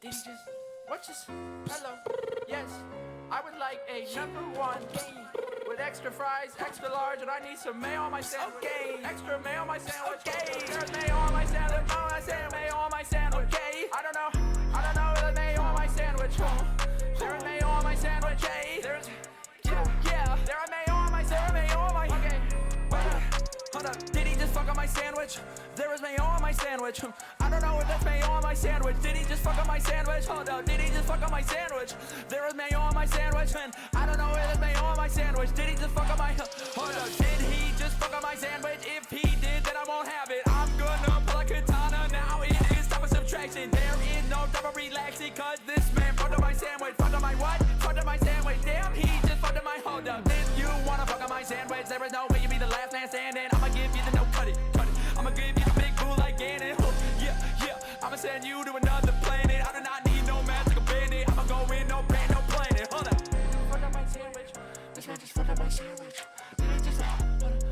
Did he just, what just, hello, yes, I would like a #1 king with extra fries, extra large, and I need some mayo on my sandwich. Okay, extra mayo on my sandwich. Okay, there's mayo on my sandwich. Oh, I said mayo on my sandwich. Okay, I don't know if there's mayo on my sandwich. There's mayo on my sandwich. Okay, there's, yeah, there are mayo on my sandwich. Okay, wait up. Hold up, did he just fuck on my sandwich? There is mayo on my sandwich. I don't know if that's mayo on my sandwich. Did he just fuck on my sandwich? Hold up, did he just fuck on my sandwich? There is mayo on my sandwich. And I don't know if there's mayo on my sandwich. Did he just fuck on my, hold up, did he just fuck on my sandwich? If he did, then I won't have it. I'm gonna pull a katana now. It is time for subtraction. There is no time for relaxing, cause this man fucked on my sandwich. Fucked on my what? Fucked on my sandwich. Damn, he just fucked on my, hold up. If you wanna fuck on my sandwich, there is no way you be the last man standing. I'ma give you the no cut it. I'ma give you the big boo like Gannon. Yeah, I'ma send you to another planet. I do not need no magic bandit. I'ma go in, no pain, no planet. Hold up. Fuck on my sandwich. This man just fucked on my sandwich.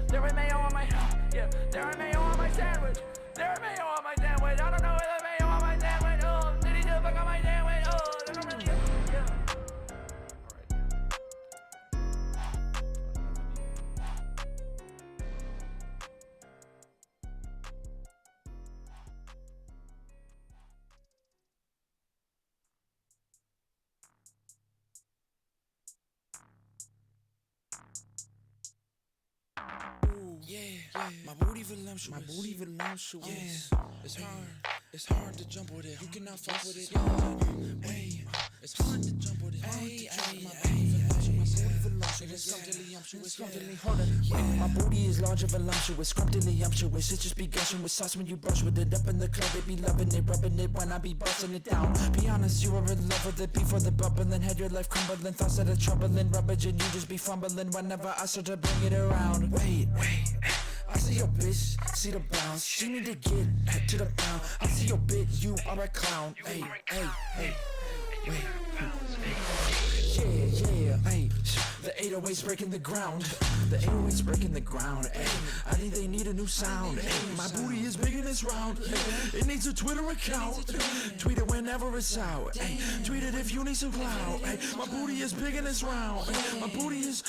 There is mayo on my, yeah, there is mayo on my sandwich. There is mayo on my sandwich. I don't know if there's mayo on my sandwich. Oh, did he just fuck on my sandwich? Oh, I don't really, yeah. Yeah, my booty voluptuous. Yeah, it's hard to jump with it. You cannot fuck with it. Hey, it's hard to jump with it. Hey, my booty voluptuous, scrumptily, hold on. My booty is large and voluptuous, scrumptily umptuous. It just be gushing with sauce when you brush with it up in the club. They be loving it, rubbing it when I be busting it down. Be honest, you were in love with it before the bubbling. Had your life crumbling, thoughts that are troubling, rubbish, and you just be fumbling whenever I start to bring it around. Wait. I see your bitch, see the bounce. She need to get to the pound. I see your bitch, you are a clown. Hey, wait. Yeah, hey. The 808's breaking the ground. The 808's breaking the ground. Ay, I think they need a new sound. Ay, my booty is big and it's round. Ay, it needs a Twitter account. Tweet it whenever it's out. Ay, tweet it if you need some clout. Ay, my booty is big and it's round. Ay, my booty is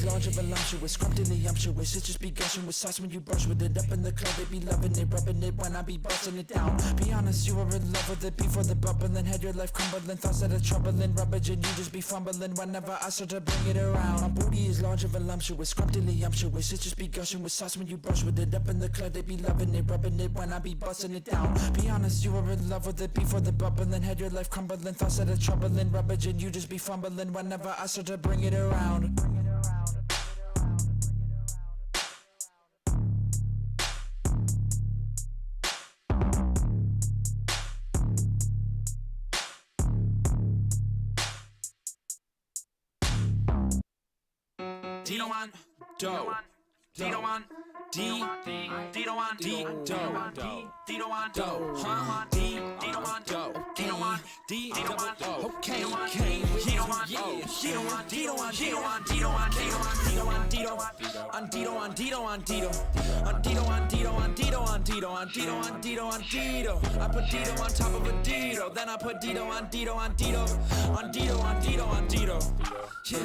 large and voluptuous, scrumptily umptuous. It just be gushing with sauce when you brush with it up in the club. They be loving it, rubbing it when I be busting it down. Be honest, you were in love with it before the bubbling. Had your life crumbling, thoughts that are troubling, rubbish, and you just be fumbling whenever I start to bring it around. My booty is large and voluptuous, scrumptily umptuous. It just be gushing with sauce when you brush with it up in the club. They be loving it, rubbing it when I be busting it down. Be honest, you were in love with it before the bubbling. Had your life crumbling, thoughts that are troubling, rubbish, and you just be fumbling whenever I start to bring it around. Dito on dough. Dito on D. Dito on D. Dough. Dito on dough. Huh? D. Dito on dough. Dito on D. Dito on dough. Okay. Dito on Dito on Dito on Dito on Dito on Dito on Dito on Dito on Dito on Dito on Dito on Dito on Dito on Dito on Dito on Dito on Dito. I put Dito on top of a Dito, then I put Dito on Dito on Dito on Dito on Dito on Dito. Yeah,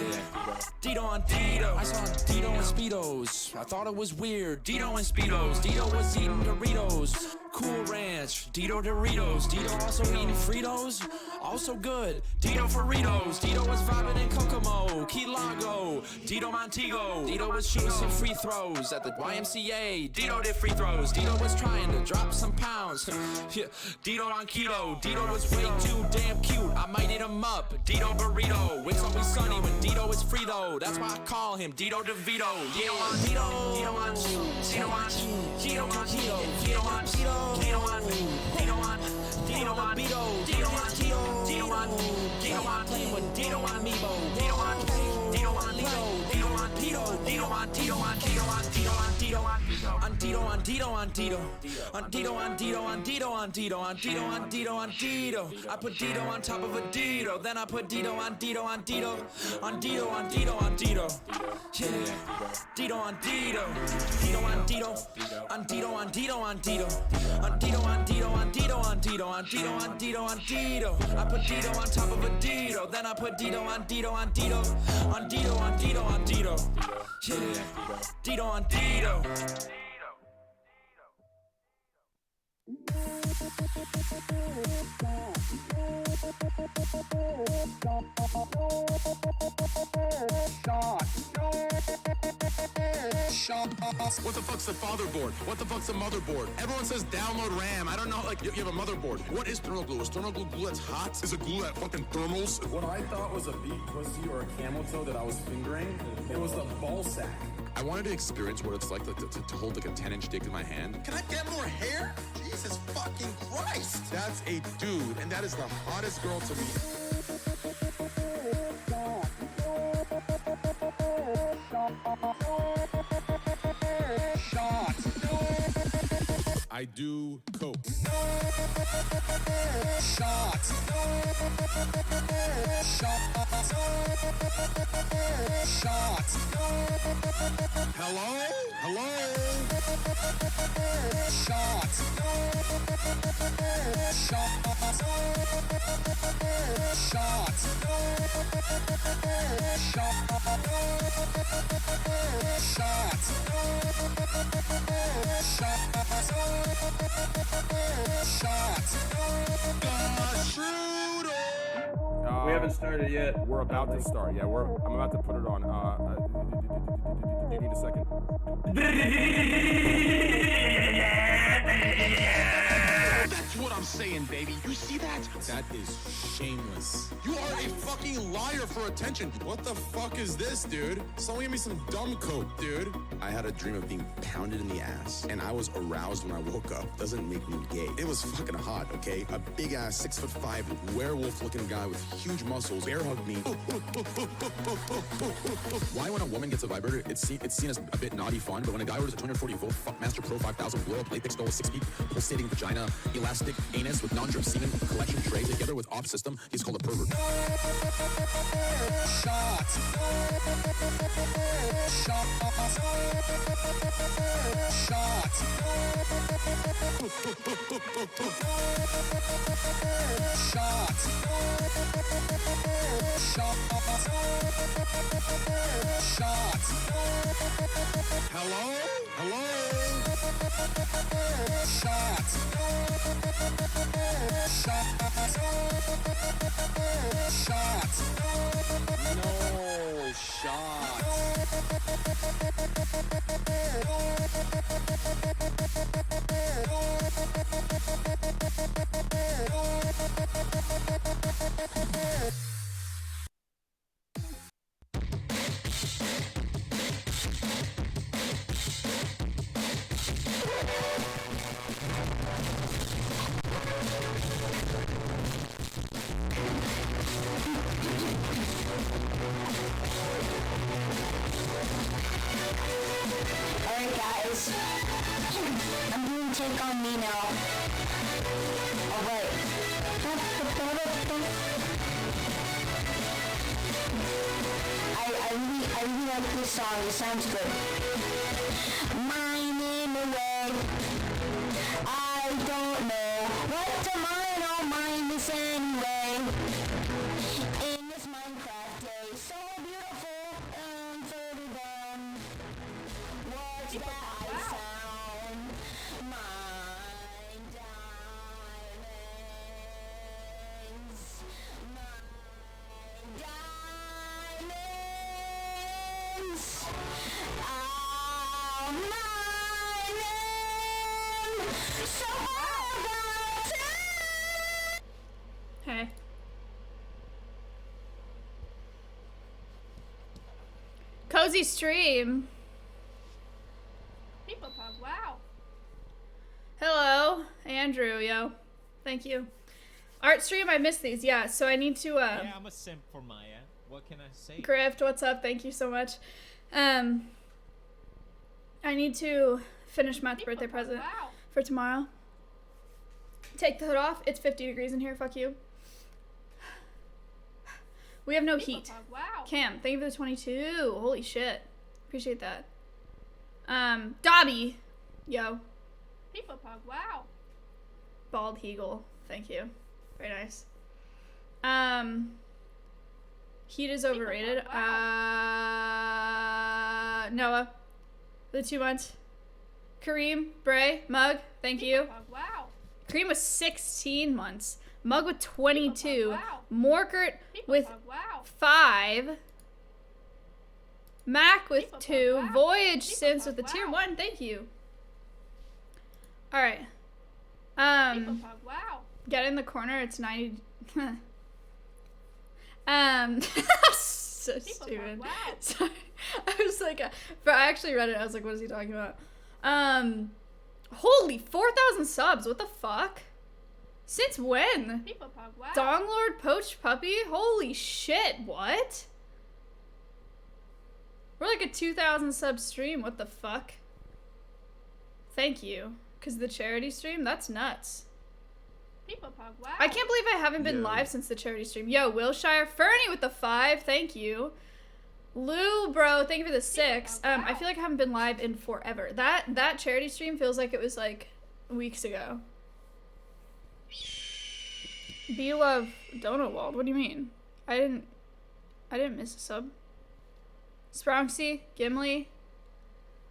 Dito on Dito. I saw Dito and Speedos. I thought it was weird. Dito and Speedos. Dito was eating Doritos. Cool Ranch. Dito Doritos. Dito also eating Fritos. Also good. Dito Burritos. Dito was vibing in Kokomo. Key Largo. Dito Montego. Dito was shooting some free throws at the YMCA. Dito did free throws. Dito was trying to drop some pounds. Yeah. Dito on keto. Dito was way too damn cute. I might eat him up. Dito burrito. It's always sunny when Dito is free though. That's why I call him Dito DeVito. Dito on Dito. Dito on Dito on Dito on Dito. Dito on Dito. Dito on Dito on Dito on Dito. Dito on Dito. Dito on Dito on playing with Dito on Meebo. Dito on Dito on Lito. Dito on Dito. Dito on Dito on Dito on Dito on Dito. Dito, on Dito, on Dito, on Dito, on Dito, on Dito, on Dito, on Dito, on Dito, on Dito, on Dito. I put Dito on top of a Dito, then I put Dito on Dito, on Dito, on Dito, on Dito, on Dito. Yeah, Dito on Dito, Dito on Dito, on Dito, on Dito, on Dito, on Dito, on Dito, on Dito, on Dito, on Dito, on Dito, on Dito. I put Dito on top of a Dito, then I put Dito on Dito, on Dito, on Dito, on Dito, on Dito. Yeah, Dito on Dito. What the fuck's the fatherboard? What the fuck's the motherboard? Everyone says download RAM. I don't know, like, you have a motherboard. What is thermal glue? Is thermal glue glue that's hot? Is it glue that fucking thermals? What I thought was a beat pussy or a camel toe that I was fingering, it was the ball sack. I wanted to experience what it's like to hold like a 10-inch dick in my hand. Can I get more hair? Jesus fucking Christ! That's a dude, and that is the hottest girl to me. I do coke. Shots. Shots. Hello? Hello? Shots. Shots. Shots. We haven't started yet. We're about to start. Yeah, I'm about to put it on. Do you need a second? That's what I'm saying, baby. You see that? That is shameless. You are a fucking liar for attention. What the fuck is this, dude? Someone give me some dumb coke, dude. I had a dream of being pounded in the ass, and I was aroused when I woke up. Doesn't make me gay. It was fucking hot, okay? A big ass 6'5" werewolf-looking guy with huge muscles bear hugged me. Why when a woman gets a vibrator, it's seen as a bit naughty fun, but when a guy orders a 240 volt Fuckmaster Pro 5000 blow-up latex doll with 6 feet, pulsating vagina, elastic anus with non-drip semen collection tray together with off system, he's called a pervert. Shots. Shots. Shots. Shots. Shots. Hello? Hello? Shots. Shots. Shots. No shots. Alright guys, I'm doing Take On Me now. Alright. I really like this song, it sounds good. Mine in the way, I don't know what to mine, I'll mine this anyway. In this Minecraft day, so beautiful and further down. What's that I found? Mine diamonds. Mine diamonds. I'll mine them. So about time. Hey. Cozy stream. People talk. Wow. Hello, Andrew, yo. Thank you. Art stream, I missed these, yeah, so I need to, Yeah, I'm a simp for Maya. What can I say? Grift, what's up? Thank you so much. I need to finish Matt's birthday present for tomorrow. Take the hood off. It's 50 degrees in here. Fuck you. We have no heat. Wow. Cam, thank you for the 22. Holy shit. Appreciate that. Dobby. Yo. People Pug. Wow. Bald Eagle. Thank you. Very nice. Heat is overrated. Noah. The 2 months. Kareem, Bray, Mug, thank you. Wow. Kareem was 16 months. Mug with 22. Wow. Morkert with Wow. 5. Mac with 2. Wow. Voyage Sims with the Wow. tier 1. Thank you. Alright. People Pug. Wow. Get in the corner. It's 90. So stupid. Wow. Sorry. I was like, but I actually read it. I was like, what is he talking about? Holy 4,000 subs. What the fuck? Since when? People Pug. Wow. Donglord Poached Puppy? Holy shit. What? We're like a 2,000 sub stream. What the fuck? Thank you. Because the charity stream? That's nuts. People Pug. Wow. I can't believe I haven't been live since the charity stream. Yo, Wilshire. Fernie with the 5. Thank you. Lou, bro, thank you for the 6. I feel like I haven't been live in forever. That charity stream feels like it was like weeks ago. Be love Donowald. What do you mean? I didn't miss a sub. Spronksy, Gimli.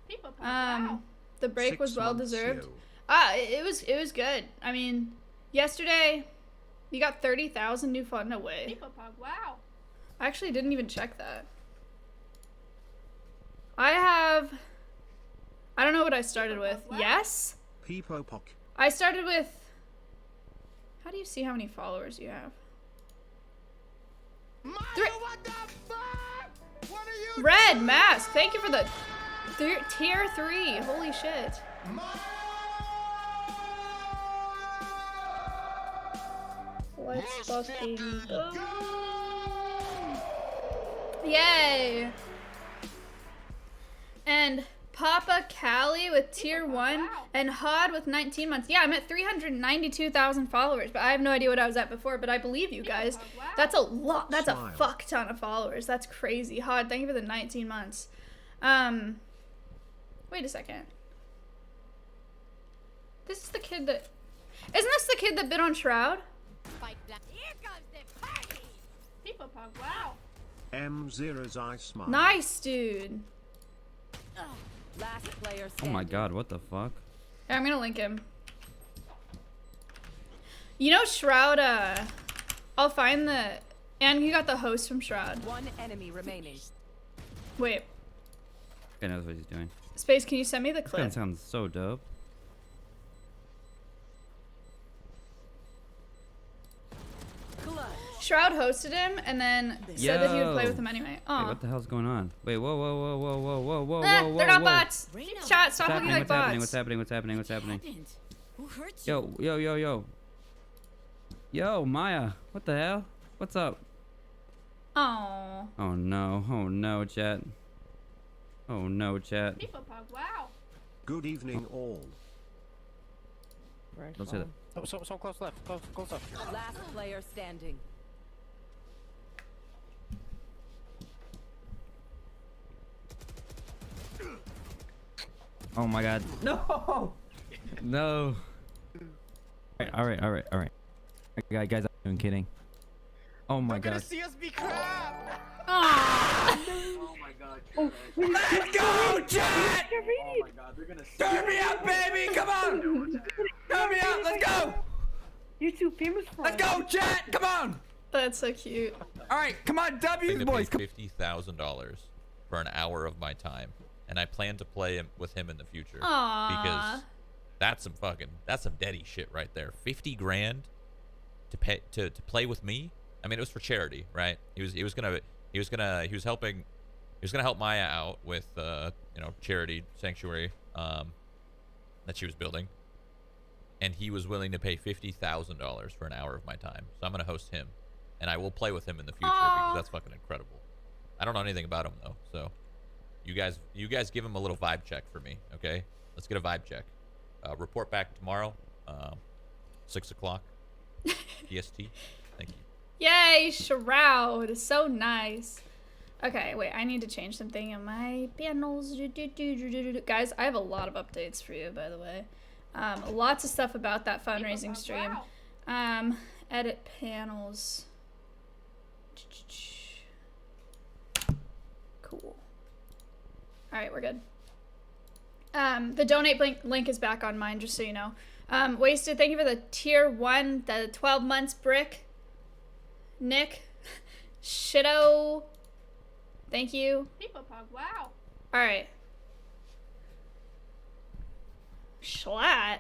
People Pug. Wow. The break 6 was well months, deserved. yo. It was good. I mean, yesterday you got 30,000 new fun away. People Pug. Wow. I actually didn't even check that. I don't know what I started with. Yes? Peepo Pock. I started with, how do you see how many followers you have? What the fuck? What are you Red Mask, thank you for the tier 3. Holy shit. Let's fucking go. Yay! And Papa Callie with tier 1 and Hod with 19 months. Yeah, I'm at 392,000 followers, but I have no idea what I was at before, but I believe you guys. That's a lot. That's a fuck ton of followers. That's crazy. Hod, thank you for the 19 months. Wait a second. This is the kid that... Isn't this the kid that bit on Shroud? Here comes the party. People Pug. Wow. M0's I smile. Nice, dude. Last player Oh standing. my god, what the fuck? Yeah, I'm gonna link him. You know Shroud, I'll find the... And you got the host from Shroud. One enemy remaining. Wait. Guy knows what he's doing. Space, can you send me the This guy clip? sounds so dope. Shroud hosted him and then said that he would play Yo. with him anyway. Wait, Aw. what the hell's going on? Wait, whoa, whoa, whoa, whoa, whoa, whoa, whoa, Ah, whoa, they're not whoa. bots. Chat, stop looking like What's happening? bots. What's happening? What's happening? What's happening? Who hurt you? Yo. Yo, Maya. What the hell? What's up? Aw. Oh no, chat. Oh no, chat. People Pug. Wow. Good evening, all. Don't say that. Oh, so close left. Close left. Last player standing. Oh my god. No! No. Alright. Guys, I'm kidding. Oh my god. see us be crap. Aw. Let's go, chat. Oh my god, they're gonna turn me up, baby. Come on. Turn me up. Let's go. You're too famous for Let's go, chat. Come on. That's so cute. All right, come on, W's boys. Come. $50,000 for an hour of my time, and I plan to play with him in the future. Aw. Because that's some daddy shit right there. 50 grand to pay to play with me. I mean, it was for charity, right? He was gonna help Maya out with charity sanctuary that she was building, and he was willing to pay $50,000 for an hour of my time. So I'm gonna host him, and I will play with him in the future because that's fucking incredible. I don't know anything about him though, so You guys give him a little vibe check for me, okay? Let's get a vibe check. Report back tomorrow, 6 o'clock PST. Thank you. Yay, Shroud. So nice. Okay, wait, I need to change something in my panels. Guys, I have a lot of updates for you, by the way. Lots of stuff about that fundraising stream. Edit panels. Cool. Alright, we're good. The donate link is back on mine, just so you know. Wasted, thank you for the tier 1, the 12 months brick. Nick. Shitto. Thank you. Wow. Alright. Schlatt.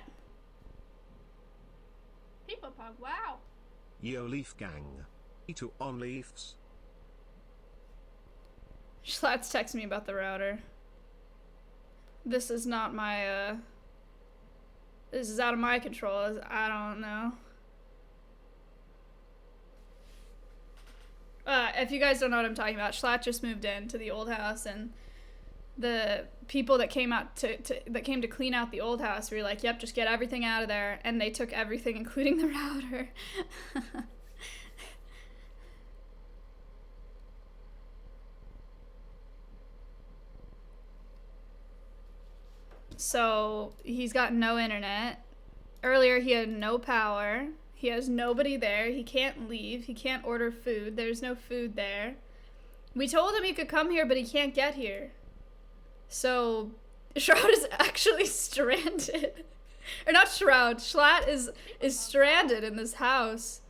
Wow. Yo Leaf Gang. E2 on Leafs. Schlatt's texting me about the router. This is not my, this is out of my control. I don't know. If you guys don't know what I'm talking about, Schlatt just moved in to the old house, and the people that came out that came to clean out the old house were like, yep, just get everything out of there, and they took everything, including the router. So he's got no internet. Earlier he had no power. He has nobody there. He can't leave. He can't order food. There's no food there. We told him he could come here, but he can't get here. So Shroud is actually stranded. Or not Shroud. Schlatt is stranded in this house.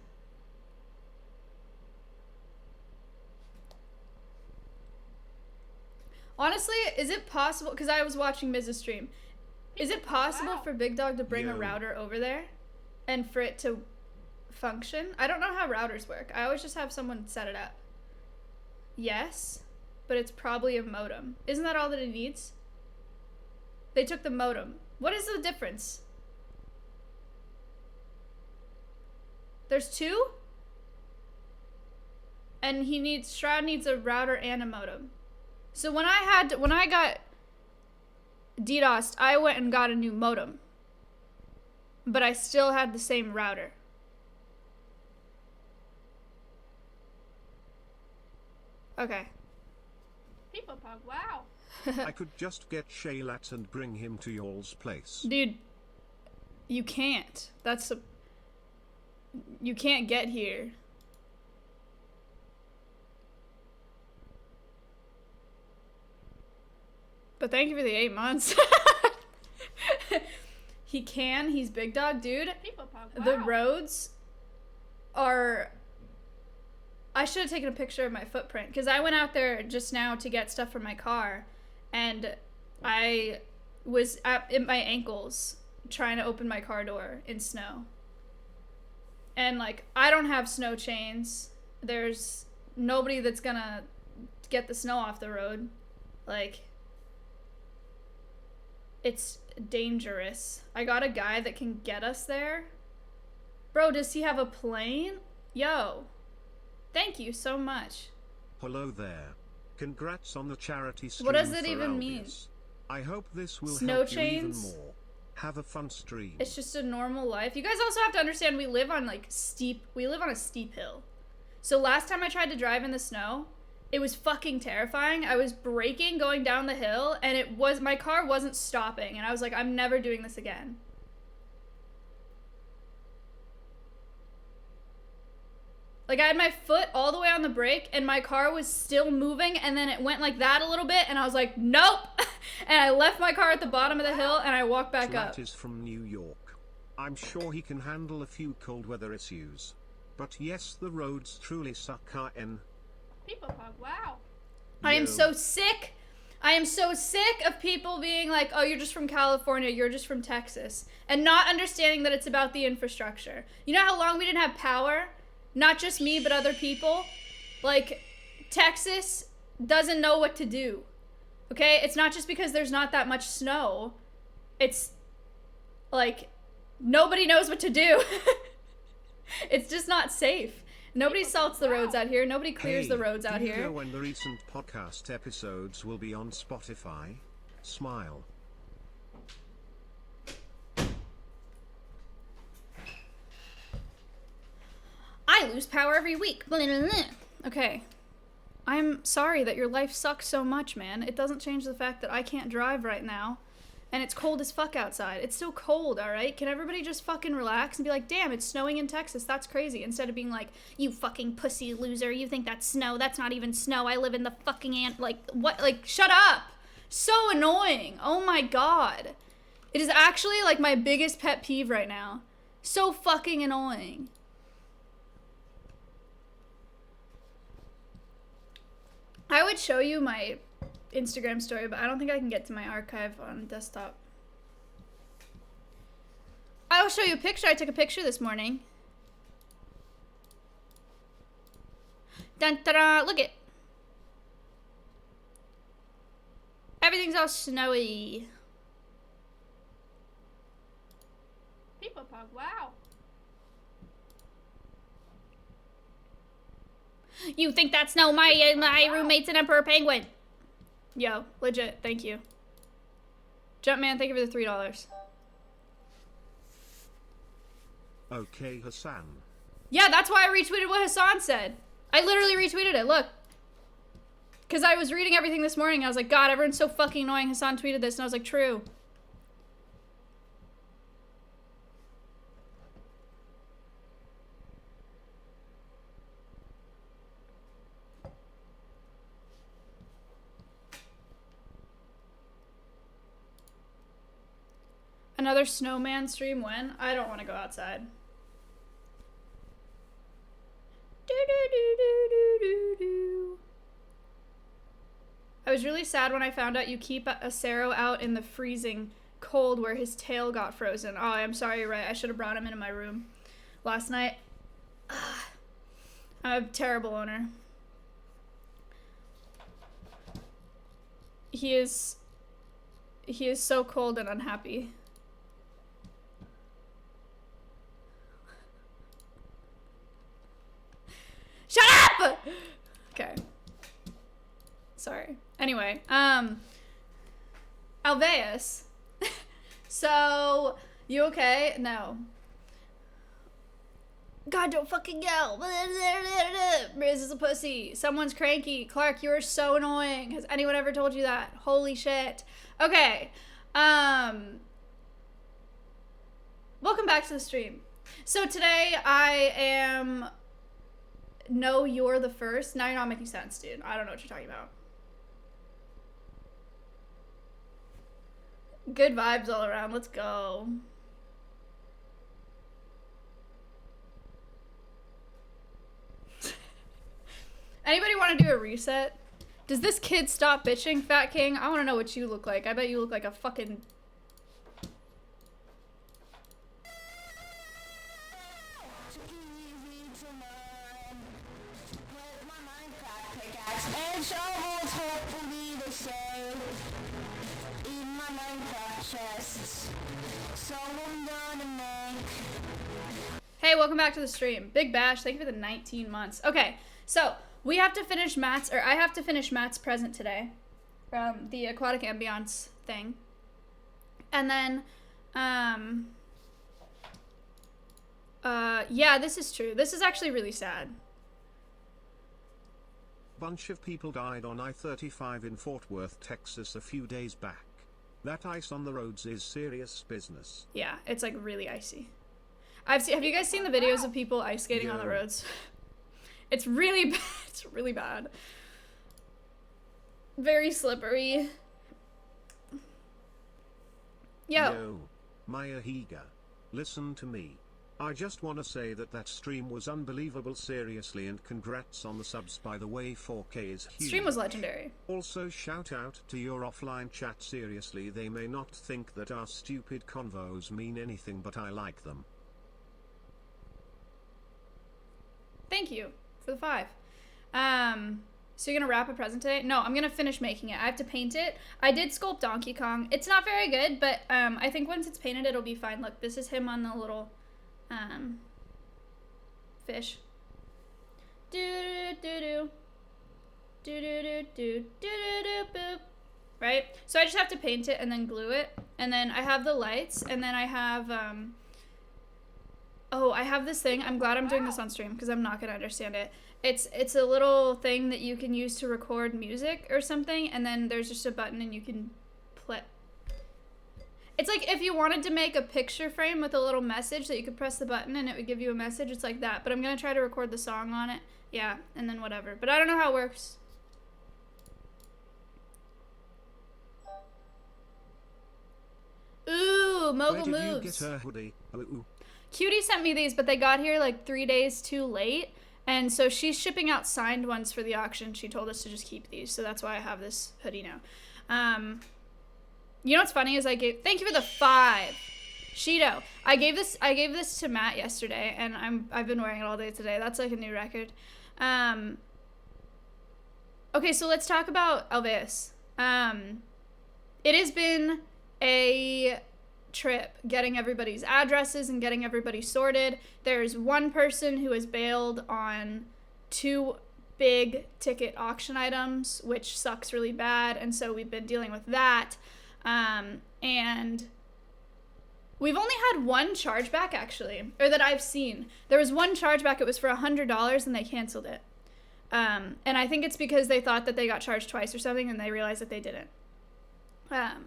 Honestly, is it possible, because I was watching Miz's stream, is it possible for Big Dog to bring a router over there and for it to function? I don't know how routers work. I always just have someone set it up. Yes, but it's probably a modem. Isn't that all that it needs? They took the modem. What is the difference? There's two? And Shroud needs a router and a modem. So when I got DDoSed, I went and got a new modem. But I still had the same router. Okay. Wow. I could just get Shaylat and bring him to y'all's place. Dude, you can't. You can't get here. But thank you for the 8 months. He's Big Dog, dude. The roads are... I should have taken a picture of my footprint, because I went out there just now to get stuff for my car, and I was in my ankles trying to open my car door in snow. And, like, I don't have snow chains. There's nobody that's gonna get the snow off the road. Like... It's dangerous. I got a guy that can get us there. Bro, does he have a plane? Yo. Thank you so much. Hello there. Congrats on the charity stream. What does it for even mean? Albius. I hope this will Snow help chains? you even more. Have a fun stream. It's just a normal life. You guys also have to understand we live on a steep hill. So last time I tried to drive in the snow, it was fucking terrifying. I was braking going down the hill, and my car wasn't stopping, and I was like, I'm never doing this again. Like, I had my foot all the way on the brake, and my car was still moving, and then it went like that a little bit, and I was like, nope! And I left my car at the bottom of the hill, and I walked back up. Schlatt is from New York. I'm sure he can handle a few cold weather issues. But yes, the roads truly suck. Wow. I am so sick. I am so sick of people being like, oh, you're just from California, you're just from Texas, and not understanding that it's about the infrastructure. You know how long we didn't have power? Not just me, but other people. Like, Texas doesn't know what to do. Okay? It's not just because there's not that much snow. It's, like, nobody knows what to do. It's just not safe. Nobody salts the roads out here. Nobody clears Hey, the roads out do you here. know when the recent podcast episodes will be on Spotify? Smile. I lose power every week. Okay. I'm sorry that your life sucks so much, man. It doesn't change the fact that I can't drive right now. And it's cold as fuck outside. It's still cold, alright? Can everybody just fucking relax and be like, damn, it's snowing in Texas. That's crazy. Instead of being like, you fucking pussy loser. You think that's snow. That's not even snow. I live in the fucking like, what? Like, shut up. So annoying. Oh my god. It is actually like my biggest pet peeve right now. So fucking annoying. I would show you my Instagram story, but I don't think I can get to my archive on desktop. I'll show you a picture. I took a picture this morning. Dun ta da! Look it. Everything's all snowy. People talk. Wow. You think that's snow? My roommate's an emperor penguin. Yo, legit. Thank you. Jumpman, thank you for the $3. Okay, Hassan. Yeah, that's why I retweeted what Hassan said. I literally retweeted it. Look. Because I was reading everything this morning. I was like, God, everyone's so fucking annoying. Hassan tweeted this. And I was like, true. Another snowman stream when? I don't want to go outside. I was really sad when I found out you keep Acero out in the freezing cold where his tail got frozen. Oh, I'm sorry, you're right. I should have brought him into my room last night. I'm a terrible owner. He is so cold and unhappy. Shut up! Okay. Sorry. Anyway, Alveus. So, you okay? No. God, don't fucking yell. Riz is a pussy. Someone's cranky. Clark, you are so annoying. Has anyone ever told you that? Holy shit. Okay. Welcome back to the stream. So today I am... No, you're the first. Now you're not making sense, dude. I don't know what you're talking about. Good vibes all around. Let's go. Anybody want to do a reset? Does this kid stop bitching, Fat King? I want to know what you look like. I bet you look like a fucking... And shovels, hopefully the same in my Minecraft chests. So I'm gonna make. Hey, welcome back to the stream. Big Bash, thank you for the 19 months. Okay, so we have to finish Matt's, or I have to finish Matt's present today from the Aquatic Ambiance thing. And then, yeah, this is true. This is actually really sad. Bunch of people died on I-35 in Fort Worth, Texas a few days back. That ice on the roads is serious business. Yeah, it's like really icy. Have you guys seen the videos of people ice skating on the roads? It's really bad. It's really bad. Very slippery. Yo, Maya Higa. Listen to me. I just wanna say that stream was unbelievable, seriously, and congrats on the subs, by the way. 4K is huge. Stream was legendary. Also shout out to your offline chat, seriously, they may not think that our stupid convos mean anything, but I like them. Thank you for the 5. So you're gonna wrap a present today? No, I'm gonna finish making it. I have to paint it. I did sculpt Donkey Kong. It's not very good, but I think once it's painted, it'll be fine. Look, this is him on the little fish. do do do do do do do do do boop. Right? So I just have to paint it and then glue it. And then I have the lights, and then I have oh, I have this thing. I'm glad I'm doing this on stream because I'm not gonna understand it. It's a little thing that you can use to record music or something, and then there's just a button and you can play. It's like if you wanted to make a picture frame with a little message that you could press the button and it would give you a message. It's like that, but I'm gonna try to record the song on it. Yeah, and then whatever. But I don't know how it works. Ooh, Mogul Where did you Moves. get her hoodie? Ooh. Cutie sent me these, but they got here like 3 days too late. And so she's shipping out signed ones for the auction. She told us to just keep these. So that's why I have this hoodie now. You know what's funny is thank you for the 5. Shido. I gave this to Matt yesterday, and I've been wearing it all day today. That's like a new record. Okay, so let's talk about Alveus. It has been a trip getting everybody's addresses and getting everybody sorted. There's one person who has bailed on 2 big ticket auction items, which sucks really bad, and so we've been dealing with that. And we've only had 1 chargeback, actually, or that I've seen. There was 1 chargeback. It was for $100, and they canceled it. And I think it's because they thought that they got charged twice or something, and they realized that they didn't.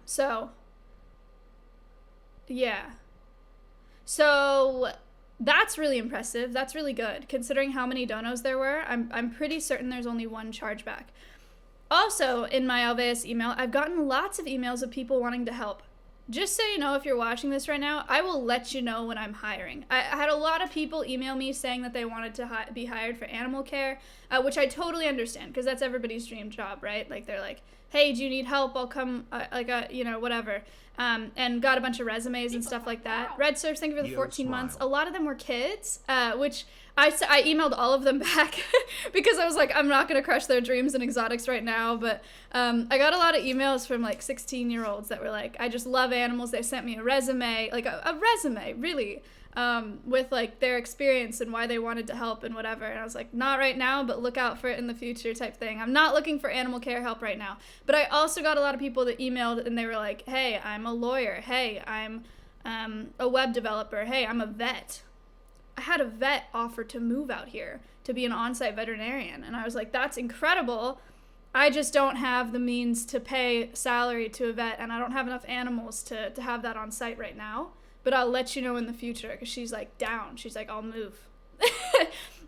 So yeah. So that's really impressive. That's really good, considering how many donos there were. I'm pretty certain there's only 1 chargeback. Also, in my Alveus email, I've gotten lots of emails of people wanting to help. Just so you know, if you're watching this right now, I will let you know when I'm hiring. I had a lot of people email me saying that they wanted to be hired for animal care, which I totally understand, because that's everybody's dream job, right? Like, they're like, hey, do you need help? I'll come, you know, whatever. And got a bunch of resumes and stuff like that. Red Surf, thank you for the 14 months. A lot of them were kids, which I emailed all of them back because I was like, I'm not going to crush their dreams in exotics right now. But I got a lot of emails from like 16-year-olds that were like, I just love animals. They sent me a resume, like a resume, really, with like their experience and why they wanted to help and whatever. And I was like, not right now, but look out for it in the future type thing. I'm not looking for animal care help right now. But I also got a lot of people that emailed and they were like, hey, I'm a lawyer. Hey, I'm a web developer. Hey, I'm a vet. I had a vet offer to move out here to be an on-site veterinarian. And I was like, that's incredible. I just don't have the means to pay salary to a vet, and I don't have enough animals to have that on site right now. But I'll let you know in the future, because she's like down. She's like, I'll move.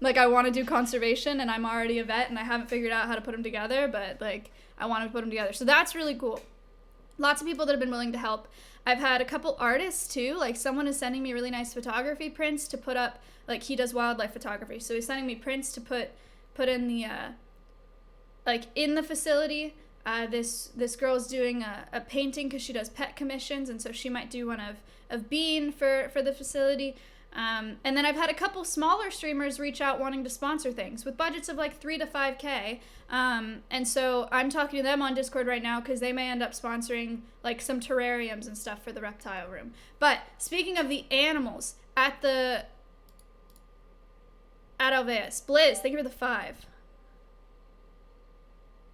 Like, I want to do conservation, and I'm already a vet, and I haven't figured out how to put them together, but like, I want to put them together. So that's really cool. Lots of people that have been willing to help. I've had a couple artists too, like someone is sending me really nice photography prints to put up, like he does wildlife photography. So he's sending me prints to put in the, like in the facility. This girl's doing a painting because she does pet commissions, and so she might do one of Bean for the facility. And then I've had a couple smaller streamers reach out wanting to sponsor things with budgets of like 3 to 5K. And so I'm talking to them on Discord right now because they may end up sponsoring like some terrariums and stuff for the reptile room. But speaking of the animals at Alveus, Blizz, thank you for the 5.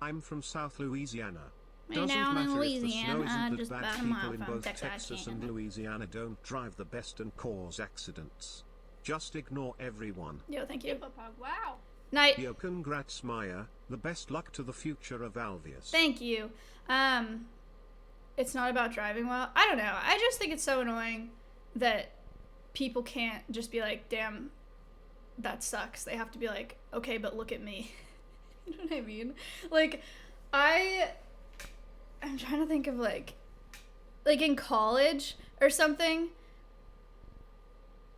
I'm from South Louisiana. Right Doesn't now in matter Louisiana, if the snow isn't just that about bad, a mile people in from both Texarkana. Texas and Louisiana don't drive the best and cause accidents. Just ignore everyone. Yo, thank you. Wow. Night. Yo, congrats Maya. The best luck to the future of Alveus. Thank you. It's not about driving well. I don't know. I just think it's so annoying that people can't just be like, damn, that sucks. They have to be like, okay, but look at me. You know what I mean? Like, I'm trying to think of like in college or something,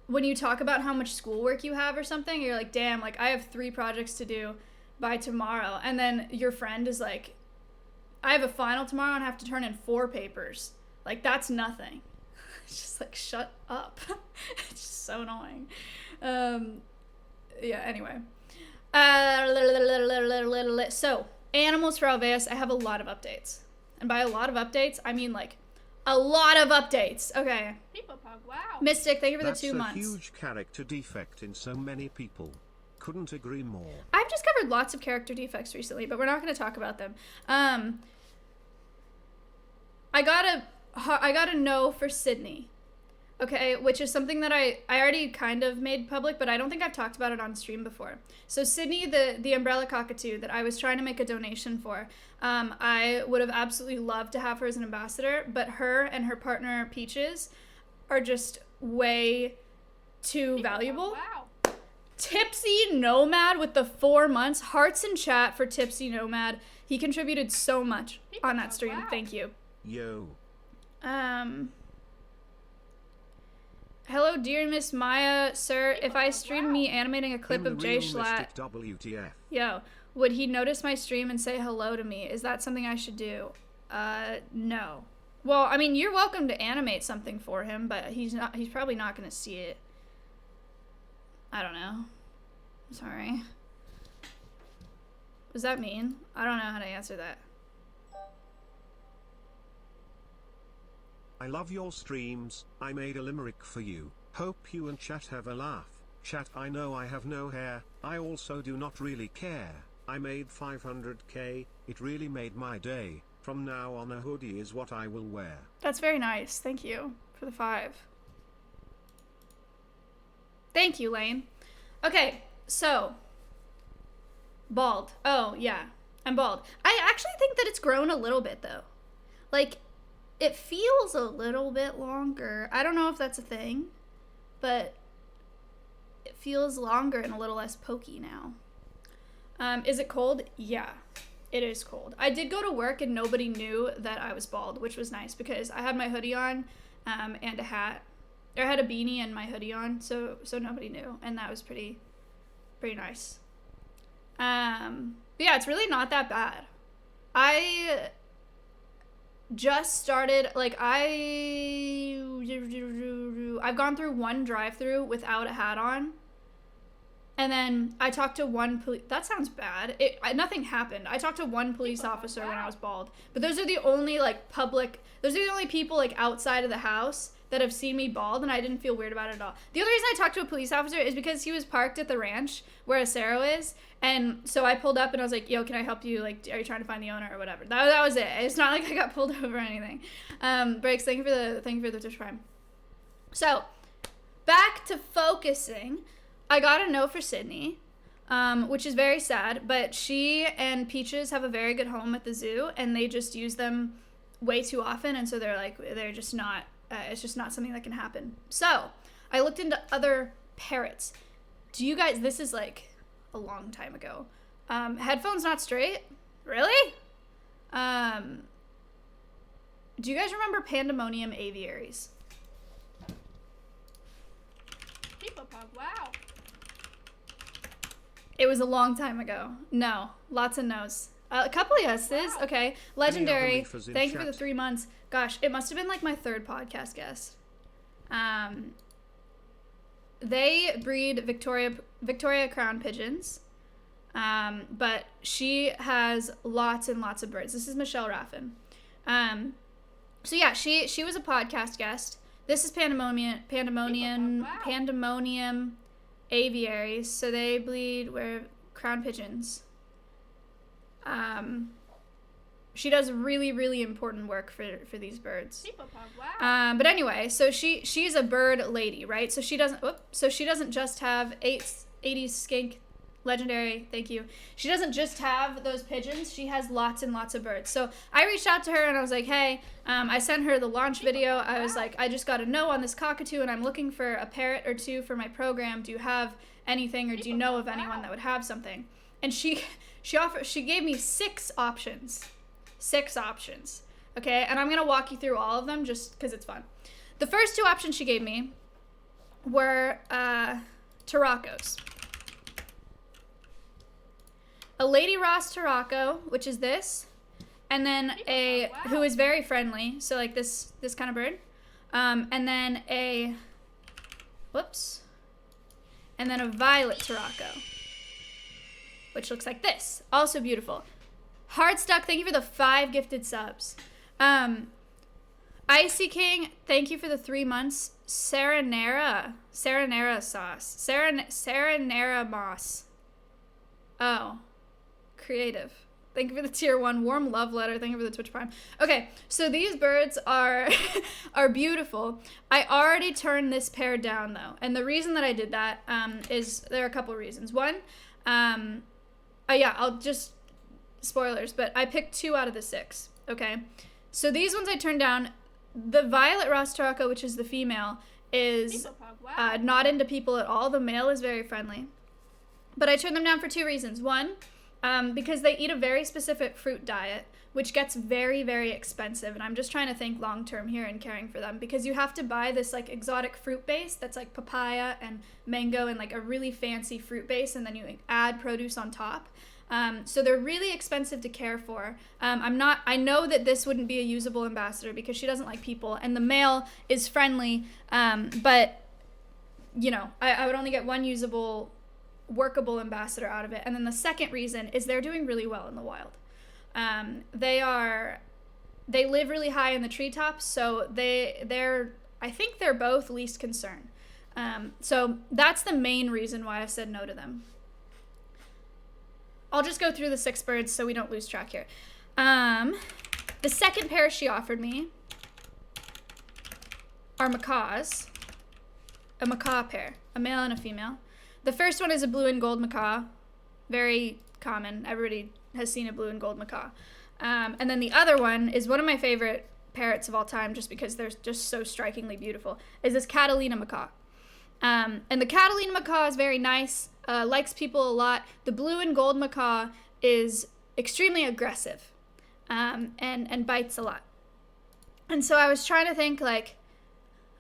when you talk about how much schoolwork you have or something, you're like, damn, like I have 3 projects to do by tomorrow. And then your friend is like, I have a final tomorrow and I have to turn in 4 papers. Like, that's nothing. It's just like, shut up. It's just so annoying. Yeah, anyway. So, animals for Alveus, I have a lot of updates. And by a lot of updates, I mean like a lot of updates. Okay. Wow. Mystic, thank you for the 2 months. That's a huge character defect in so many people. couldn't agree more. I've discovered lots of character defects recently, but we're not going to talk about them. I got a no for Sydney. Okay, which is something that I already kind of made public, but I don't think I've talked about it on stream before. So Sydney, the umbrella cockatoo that I was trying to make a donation for, I would have absolutely loved to have her as an ambassador, but her and her partner Peaches are just way too valuable. Wow. Tipsy Nomad with the 4 months. Hearts in chat for Tipsy Nomad. He contributed so much on that stream. Wow. Thank you. Yo. Hello, dear Miss Maya, sir. If I stream me animating a clip Him of the Jay real Schlatt, Mystic WTF. yo, would he notice my stream and say hello to me? Is that something I should do? No. Well, I mean, you're welcome to animate something for him, but he's probably not gonna see it. I don't know. Sorry. Was that mean? I don't know how to answer that. I love your streams. I made a limerick for you. Hope you and chat have a laugh. Chat, I know I have no hair. I also do not really care. I made 500k. It really made my day. From now on, a hoodie is what I will wear. That's very nice. Thank you for the 5. Thank you, Lane. Okay, so bald. Oh, yeah. I'm bald. I actually think that it's grown a little bit though. Like, it feels a little bit longer. I don't know if that's a thing, but it feels longer and a little less pokey now. Is it cold? Yeah, it is cold. I did go to work and nobody knew that I was bald, which was nice because I had my hoodie on and a hat. Or I had a beanie and my hoodie on, so nobody knew, and that was pretty nice. But yeah, it's really not that bad. I just started, like, I've gone through one drive-through without a hat on, and then I talked to one police. That sounds bad. Nothing happened. I talked to one police officer when I was bald, but those are the only those are the only people like outside of the house that have seen me bald, and I didn't feel weird about it at all. The other reason I talked to a police officer is because he was parked at the ranch where Acero is, and so I pulled up and I was like, yo, can I help you? Like, are you trying to find the owner or whatever? That was it. It's not like I got pulled over or anything. Breaks, thank you for the Twitch Prime. So, back to focusing. I got a no for Sydney, which is very sad, but she and Peaches have a very good home at the zoo, and they just use them way too often, and so they're just not, it's just not something that can happen. So, I looked into other parrots. Do you guys, this is like a long time ago. Headphones not straight? Really? Do you guys remember Pandemonium aviaries? Wow. It was a long time ago. No. Lots of no's. A couple of yeses. Wow. Okay. Legendary. Thank you for the 3 months. Gosh, it must have been like my 3rd podcast guest. They breed Victoria Crown pigeons. But she has lots and lots of birds. This is Michelle Raffin. So yeah, she was a podcast guest. This is Pandemonium aviaries. So they breed crown pigeons. She does really, really important work for these birds. Wow. But anyway, so she's a bird lady, right? So she doesn't just have 80s skink. Legendary, thank you. She doesn't just have those pigeons, she has lots and lots of birds. So I reached out to her and I was like, hey, I sent her the launch video. I was like, I just got a no on this cockatoo and I'm looking for a parrot or two for my program. Do you have anything, or do you know of anyone that would have something? And she gave me 6 options. 6 options. Okay, and I'm gonna walk you through all of them just because it's fun. The first 2 options she gave me were Taracos. A Lady Ross Taraco, which is this, and then who is very friendly, so like this kind of bird, and then a violet Taraco, which looks like this, also beautiful. Hardstuck, thank you for the 5 gifted subs. Icy King, thank you for the 3 months. Saranera sauce, Saranera moss. Oh. Creative. Thank you for the tier 1 warm love letter. Thank you for the Twitch Prime. Okay, so these birds are are beautiful. I already turned this pair down though, and the reason that I did that is there are a couple reasons. One, yeah, I'll just spoilers, but I picked 2 out of the 6. Okay, so these ones I turned down. The Violet Rostraka, which is the female, is not into people at all. The male is very friendly, but I turned them down for 2 reasons. One, because they eat a very specific fruit diet, which gets very, very expensive. And I'm just trying to think long term here and caring for them, because you have to buy this like exotic fruit base that's like papaya and mango and like a really fancy fruit base, and then you add produce on top. So they're really expensive to care for. I know that this wouldn't be a usable ambassador because she doesn't like people, and the male is friendly, but you know, I would only get 1 usable workable ambassador out of it. And then the second reason is they're doing really well in the wild. They live really high in the treetops, so I think they're both least concern. So that's the main reason why I said no to them. I'll just go through the 6 birds so we don't lose track here. The second pair she offered me are macaws. A macaw pair, a male and a female. The first one is a blue and gold macaw, very common. Everybody has seen a blue and gold macaw. And then the other one is one of my favorite parrots of all time, just because they're just so strikingly beautiful, is this Catalina macaw. And the Catalina macaw is very nice, likes people a lot. The blue and gold macaw is extremely aggressive, and bites a lot. And so I was trying to think, like,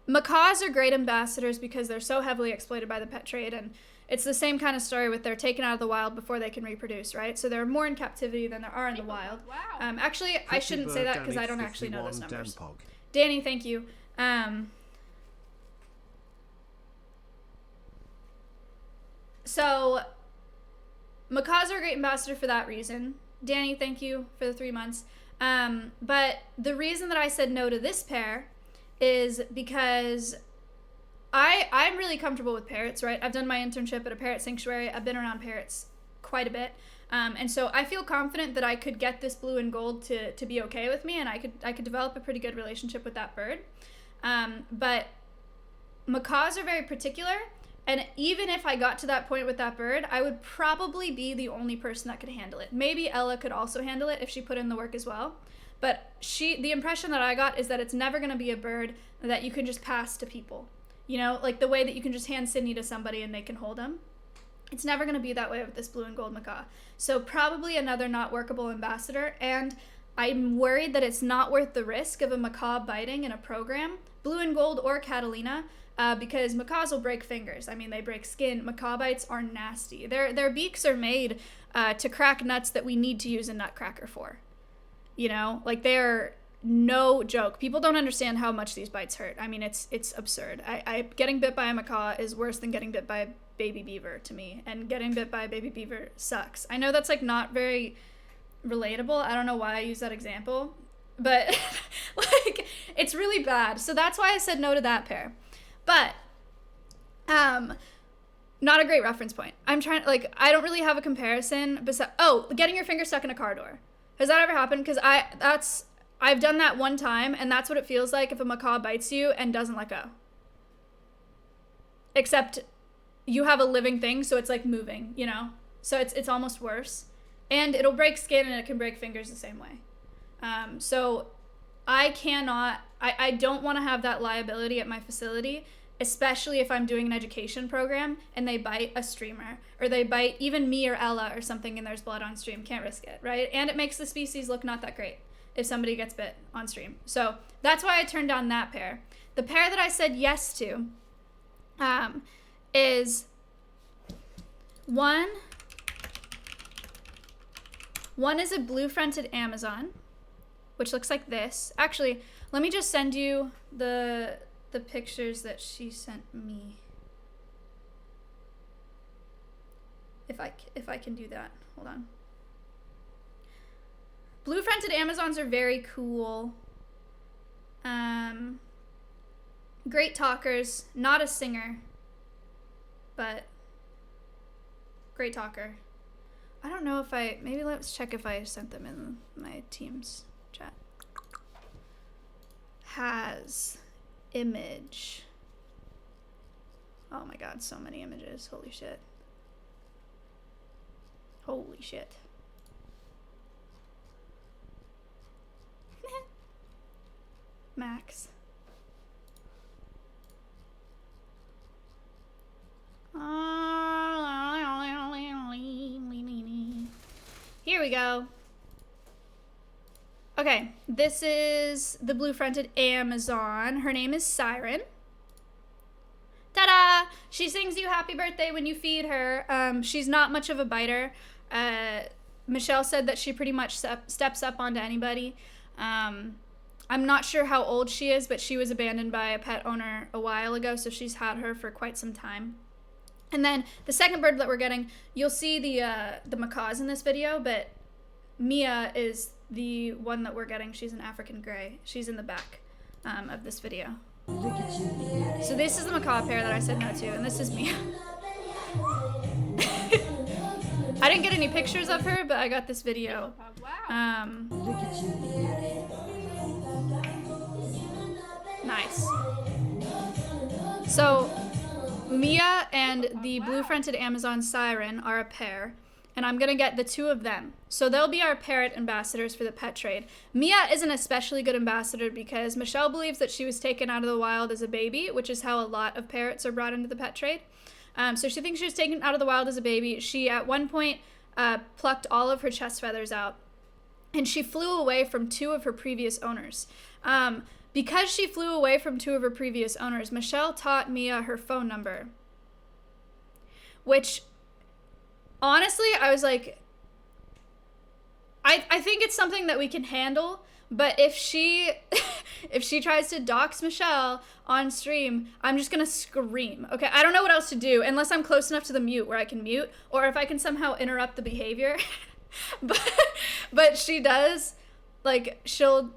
macaws are great ambassadors because they're so heavily exploited by the pet trade, and it's the same kind of story with they're taken out of the wild before they can reproduce, right? So there are more in captivity than there are in the wild. Actually, I shouldn't say that because I don't actually know those numbers. Danny, thank you. So macaws are a great ambassador for that reason. Danny, thank you for the 3 months. But the reason that I said no to this pair is because I'm really comfortable with parrots, right? I've done my internship at a parrot sanctuary. I've been around parrots quite a bit. And so I feel confident that I could get this blue and gold to be okay with me, and I could develop a pretty good relationship with that bird. But macaws are very particular, and even if I got to that point with that bird, I would probably be the only person that could handle it. Maybe Ella could also handle it if she put in the work as well. But the impression that I got is that it's never going to be a bird that you can just pass to people. You know, like the way that you can just hand Sydney to somebody and they can hold him. It's never going to be that way with this blue and gold macaw. So probably another not workable ambassador, and I'm worried that it's not worth the risk of a macaw biting in a program, blue and gold or Catalina, because macaws will break fingers. I mean, they break skin. Macaw bites are nasty. Their beaks are made to crack nuts that we need to use a nutcracker for. You know, like they're no joke. People don't understand how much these bites hurt. I mean, it's absurd. Getting bit by a macaw is worse than getting bit by a baby beaver to me, and getting bit by a baby beaver sucks. I know that's like not very relatable. I don't know why I use that example, but like it's really bad. So that's why I said no to that pair. But not a great reference point. I'm trying, like, I don't really have a comparison besides, getting your finger stuck in a car door. Has that ever happened? Because I've done that one time, and that's what it feels like if a macaw bites you and doesn't let go. Except you have a living thing, so it's like moving, you know? So it's almost worse. And it'll break skin, and it can break fingers the same way. So I don't want to have that liability at my facility, especially if I'm doing an education program and they bite a streamer, or they bite even me or Ella or something and there's blood on stream. Can't risk it, right? And it makes the species look not that great if somebody gets bit on stream. So that's why I turned down that pair. The pair that I said yes to is one is a blue-fronted Amazon, which looks like this. Actually, let me just send you the pictures that she sent me. If I can do that. Hold on. Blue-fronted Amazons are very cool. Great talkers. Not a singer, but great talker. I don't know if maybe let's check if I sent them in my Teams chat. Has image. Oh my god, so many images. Holy shit. Holy shit. Max. Here we go. Okay, this is the blue-fronted Amazon. Her name is Siren. Ta-da! She sings you happy birthday when you feed her. She's not much of a biter. Michelle said that she pretty much steps up onto anybody. I'm not sure how old she is, but she was abandoned by a pet owner a while ago, so she's had her for quite some time. And then the second bird that we're getting, you'll see the macaws in this video, but Mia is the one that we're getting. She's an African gray. She's in the back of this video. So this is the macaw pair that I said no to, and this is Mia. I didn't get any pictures of her, but I got this video. Nice. So Mia and the blue-fronted Amazon Siren are a pair, and I'm gonna get the two of them. So they'll be our parrot ambassadors for the pet trade. Mia is an especially good ambassador because Michelle believes that she was taken out of the wild as a baby, which is how a lot of parrots are brought into the pet trade. So she thinks she was taken out of the wild as a baby. She at one point plucked all of her chest feathers out, and she flew away from two of her previous owners. Because she flew away from two of her previous owners, Michelle taught Mia her phone number. Which, honestly, I was like, I think it's something that we can handle, but if she tries to dox Michelle on stream, I'm just gonna scream. Okay, I don't know what else to do, unless I'm close enough to the mute where I can mute, or if I can somehow interrupt the behavior. but she does, like, she'll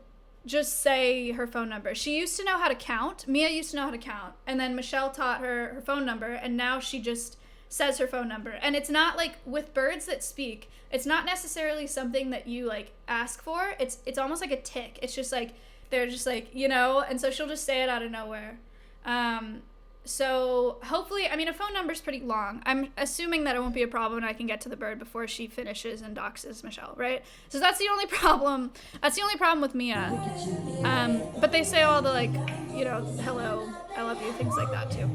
just say her phone number. She used to know how to count. Mia used to know how to count. And then Michelle taught her her phone number, and now she just says her phone number. And it's not like with birds that speak, it's not necessarily something that you like ask for. It's almost like a tick. It's just like, they're just like, you know, and so she'll just say it out of nowhere. So hopefully, I mean, a phone number's pretty long. I'm assuming that it won't be a problem and I can get to the bird before she finishes and doxes Michelle, right? So that's the only problem. That's the only problem with Mia. But they say all the, like, you know, hello, I love you, things like that too.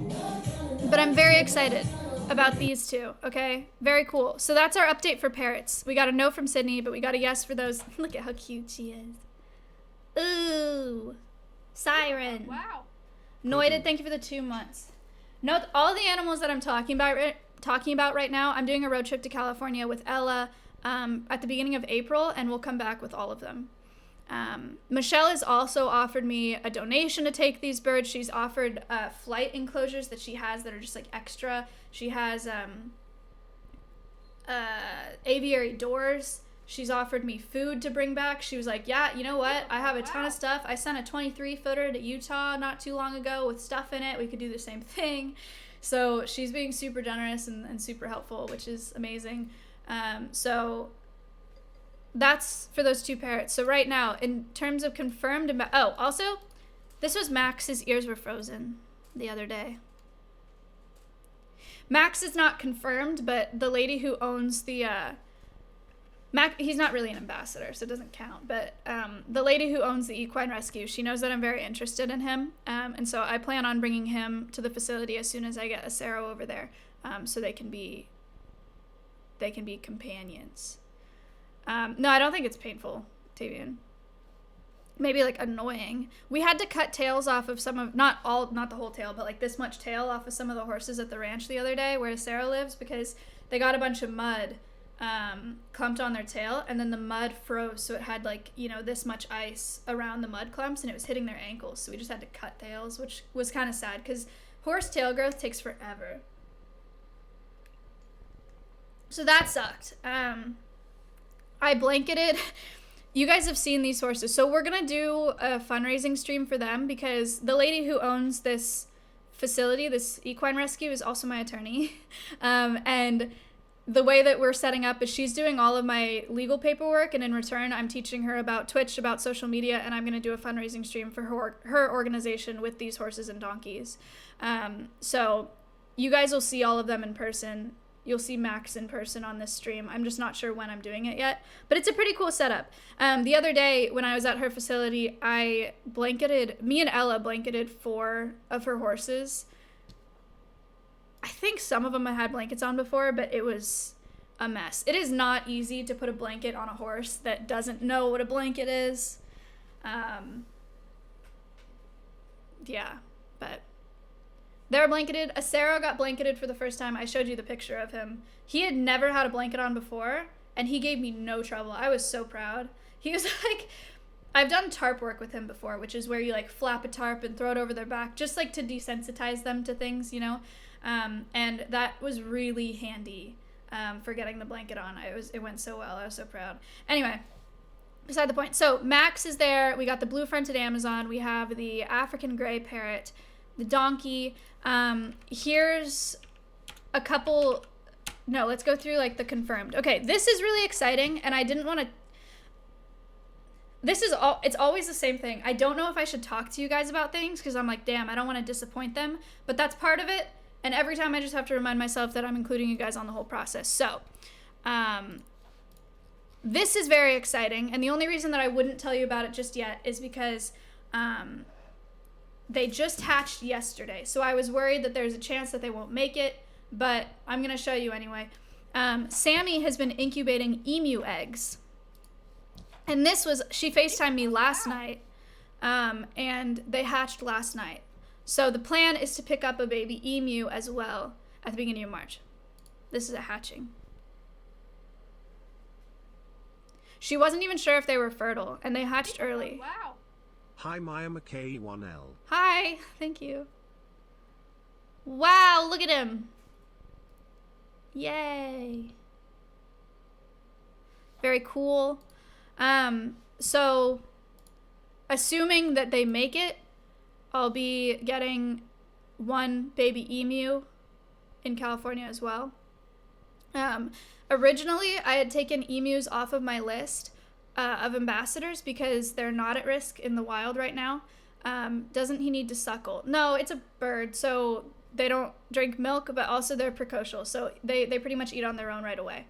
But I'm very excited about these two, okay? Very cool. So that's our update for parrots. We got a no from Sydney, but we got a yes for those. Look at how cute she is. Ooh, Siren. Wow. Noided, thank you for the 2 months. Note all the animals that I'm talking about right now. I'm doing a road trip to California with Ella at the beginning of April, and we'll come back with all of them. Michelle has also offered me a donation to take these birds. She's offered flight enclosures that she has that are just like extra. She has aviary doors. She's offered me food to bring back. She was like, yeah, you know what? I have a ton of stuff. I sent a 23-footer to Utah not too long ago with stuff in it. We could do the same thing. So she's being super generous and super helpful, which is amazing. So that's for those two parrots. So right now, in terms of confirmed... Oh, also, this was Max's ears were frozen the other day. Max is not confirmed, but the lady who owns the... he's not really an ambassador, so it doesn't count, but the lady who owns the equine rescue, she knows that I'm very interested in him, and so I plan on bringing him to the facility as soon as I get a Acero over there, so they can be companions. No, I don't think it's painful, Tavian. Maybe like annoying. We had to cut tails off of some of, not the whole tail, but like this much tail off of some of the horses at the ranch the other day where Sarah lives, because they got a bunch of mud clumped on their tail, and then the mud froze, so it had like, you know, this much ice around the mud clumps, and it was hitting their ankles, so we just had to cut tails, which was kind of sad because horse tail growth takes forever. So that sucked. I blanketed. You guys have seen these horses, so we're gonna do a fundraising stream for them because the lady who owns this facility, this equine rescue, is also my attorney, and the way that we're setting up is she's doing all of my legal paperwork, and in return, I'm teaching her about Twitch, about social media, and I'm going to do a fundraising stream for her organization with these horses and donkeys. So you guys will see all of them in person. You'll see Max in person on this stream. I'm just not sure when I'm doing it yet, but it's a pretty cool setup. The other day when I was at her facility, me and Ella blanketed 4 of her horses. I think some of them I had blankets on before, but it was a mess. It is not easy to put a blanket on a horse that doesn't know what a blanket is. Yeah, but they're blanketed. Acero got blanketed for the first time. I showed you the picture of him. He had never had a blanket on before, and he gave me no trouble. I was so proud. He was like, I've done tarp work with him before, which is where you like flap a tarp and throw it over their back, just like to desensitize them to things, you know? And that was really handy for getting the blanket on. It went so well. I was so proud. Anyway, beside the point. So Max is there. We got the blue-fronted Amazon. We have the African gray parrot, the donkey. Here's a couple. No, let's go through like the confirmed. Okay, this is really exciting, and I didn't want to. It's always the same thing. I don't know if I should talk to you guys about things because I'm like, damn, I don't want to disappoint them, but that's part of it. And every time I just have to remind myself that I'm including you guys on the whole process. So, this is very exciting. And the only reason that I wouldn't tell you about it just yet is because they just hatched yesterday. So I was worried that there's a chance that they won't make it, but I'm going to show you anyway. Sammy has been incubating emu eggs. And she FaceTimed me last night, and they hatched last night. So the plan is to pick up a baby emu as well at the beginning of March. This is a hatching. She wasn't even sure if they were fertile, and they hatched early. Wow. Hi Maya McKay1L. Hi, thank you. Wow, look at him. Yay. Very cool. So assuming that they make it, I'll be getting 1 baby emu in California as well. Originally, I had taken emus off of my list of ambassadors because they're not at risk in the wild right now. Doesn't he need to suckle? No, it's a bird, so they don't drink milk, but also they're precocial, so they pretty much eat on their own right away.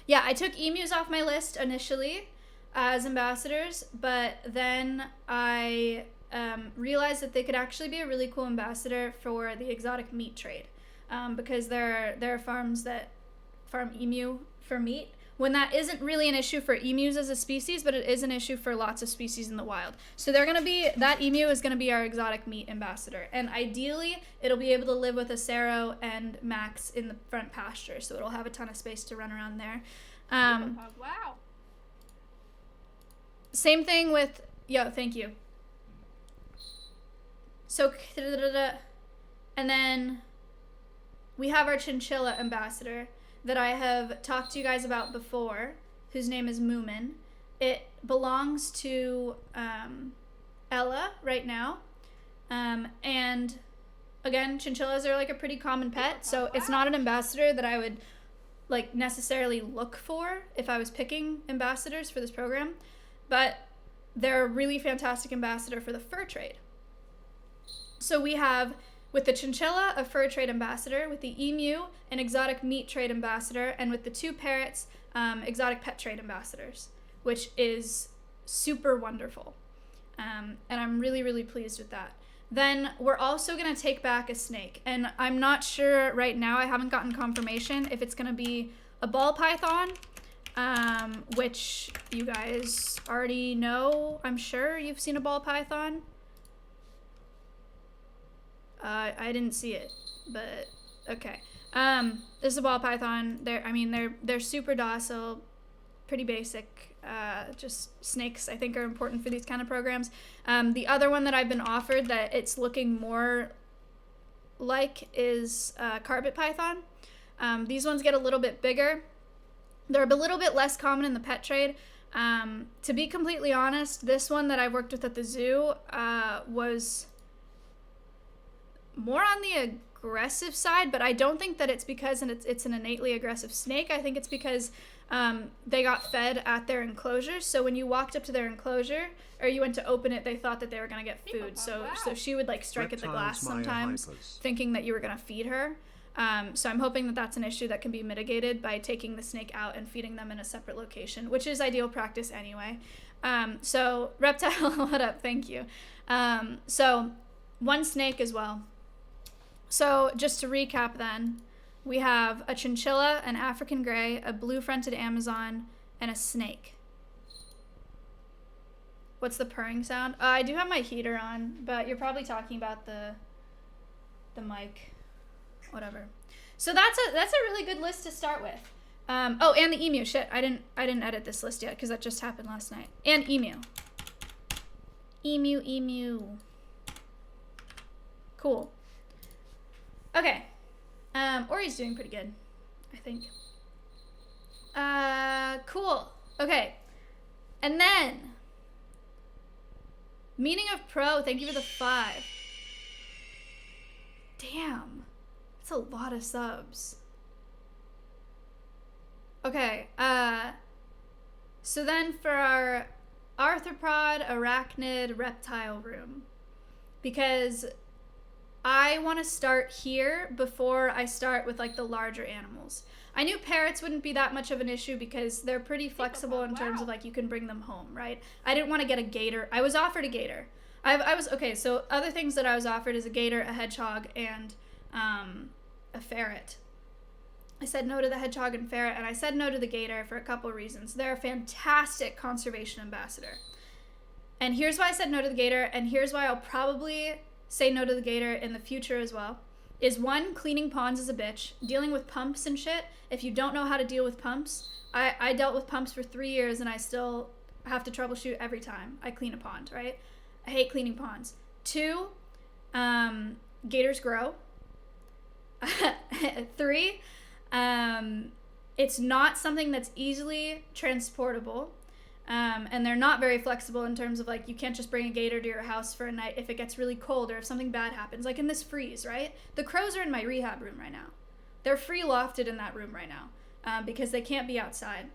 Yeah, I took emus off my list initially as ambassadors, but then I realized that they could actually be a really cool ambassador for the exotic meat trade, because there are farms that farm emu for meat, when that isn't really an issue for emus as a species, but it is an issue for lots of species in the wild. So that emu is gonna be our exotic meat ambassador, and ideally it'll be able to live with Acero and Max in the front pasture, so it'll have a ton of space to run around there. Wow. Same thing with, thank you. So, and then we have our chinchilla ambassador that I have talked to you guys about before, whose name is Moomin. It belongs to Ella right now. And again, chinchillas are like a pretty common pet, so it's not an ambassador that I would like necessarily look for if I was picking ambassadors for this program, but they're a really fantastic ambassador for the fur trade. So we have, with the chinchilla, a fur trade ambassador, with the emu, an exotic meat trade ambassador, and with the 2 parrots, exotic pet trade ambassadors, which is super wonderful. And I'm really, really pleased with that. Then we're also going to take back a snake, and I'm not sure right now, I haven't gotten confirmation if it's going to be a ball python, which you guys already know. I'm sure you've seen a ball python. I didn't see it, but okay. This is a ball python. They're super docile, pretty basic. Just snakes, I think, are important for these kind of programs. The other one that I've been offered that it's looking more like is carpet python. These ones get a little bit bigger. They're a little bit less common in the pet trade, To be completely honest, this one that I worked with at the zoo was more on the aggressive side, but I don't think that it's because it's an innately aggressive snake. I think it's because they got fed at their enclosure. So when you walked up to their enclosure or you went to open it, they thought that they were going to get food. So she would like strike at the glass sometimes thinking that you were going to feed her. So I'm hoping that that's an issue that can be mitigated by taking the snake out and feeding them in a separate location, which is ideal practice anyway. So Reptile, what up? Thank you. So one snake as well. So just to recap then, we have a chinchilla, an African gray, a blue-fronted Amazon, and a snake. What's the purring sound? I do have my heater on, but you're probably talking about the mic. Whatever. So that's a really good list to start with. Oh, and the emu. Shit, I didn't edit this list yet because that just happened last night. And emu. Emu. Cool. Okay. Ori's doing pretty good, I think. Cool. Okay. And then meaning of pro, thank you for the 5. Damn. That's a lot of subs. Okay, so then for our arthropod, arachnid, reptile room, because I want to start here before I start with like the larger animals. I knew parrots wouldn't be that much of an issue because they're pretty flexible in terms of like you can bring them home, right? I didn't want to get a gator. I was offered a gator. Okay, so other things that I was offered is a gator, a hedgehog, and a ferret. I said no to the hedgehog and ferret, and I said no to the gator for a couple reasons. They're a fantastic conservation ambassador. And here's why I said no to the gator, and here's why I'll probably say no to the gator in the future as well. Is one, cleaning ponds is a bitch. Dealing with pumps and shit, if you don't know how to deal with pumps, I dealt with pumps for 3 years and I still have to troubleshoot every time I clean a pond, right? I hate cleaning ponds. 2, gators grow. 3, it's not something that's easily transportable, and they're not very flexible in terms of like you can't just bring a gator to your house for a night if it gets really cold or if something bad happens, like in this freeze, right? The crows are in my rehab room right now. They're free lofted in that room right now because they can't be outside.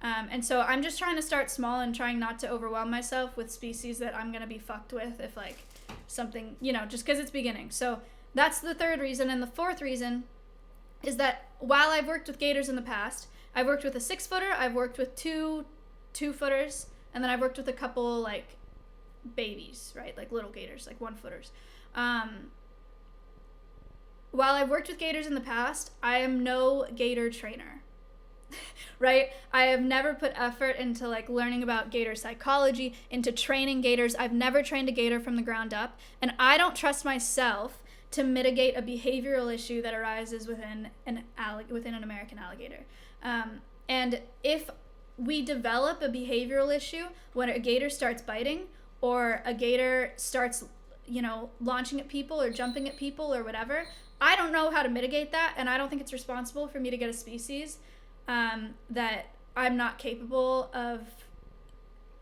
And so I'm just trying to start small and trying not to overwhelm myself with species that I'm gonna be fucked with if like something, you know, just because it's beginning. So that's the 3rd reason. And the 4th reason is that while I've worked with gators in the past, I've worked with a 6-footer, I've worked with two 2-footers, and then I've worked with a couple like babies, right? Like little gators, like 1-footers. While I've worked with gators in the past, I am no gator trainer. Right? I have never put effort into like learning about gator psychology, into training gators. I've never trained a gator from the ground up, and I don't trust myself to mitigate a behavioral issue that arises within an American alligator. And if we develop a behavioral issue when a gator starts biting or a gator starts, you know, launching at people or jumping at people or whatever, I don't know how to mitigate that, and I don't think it's responsible for me to get a species that I'm not capable of,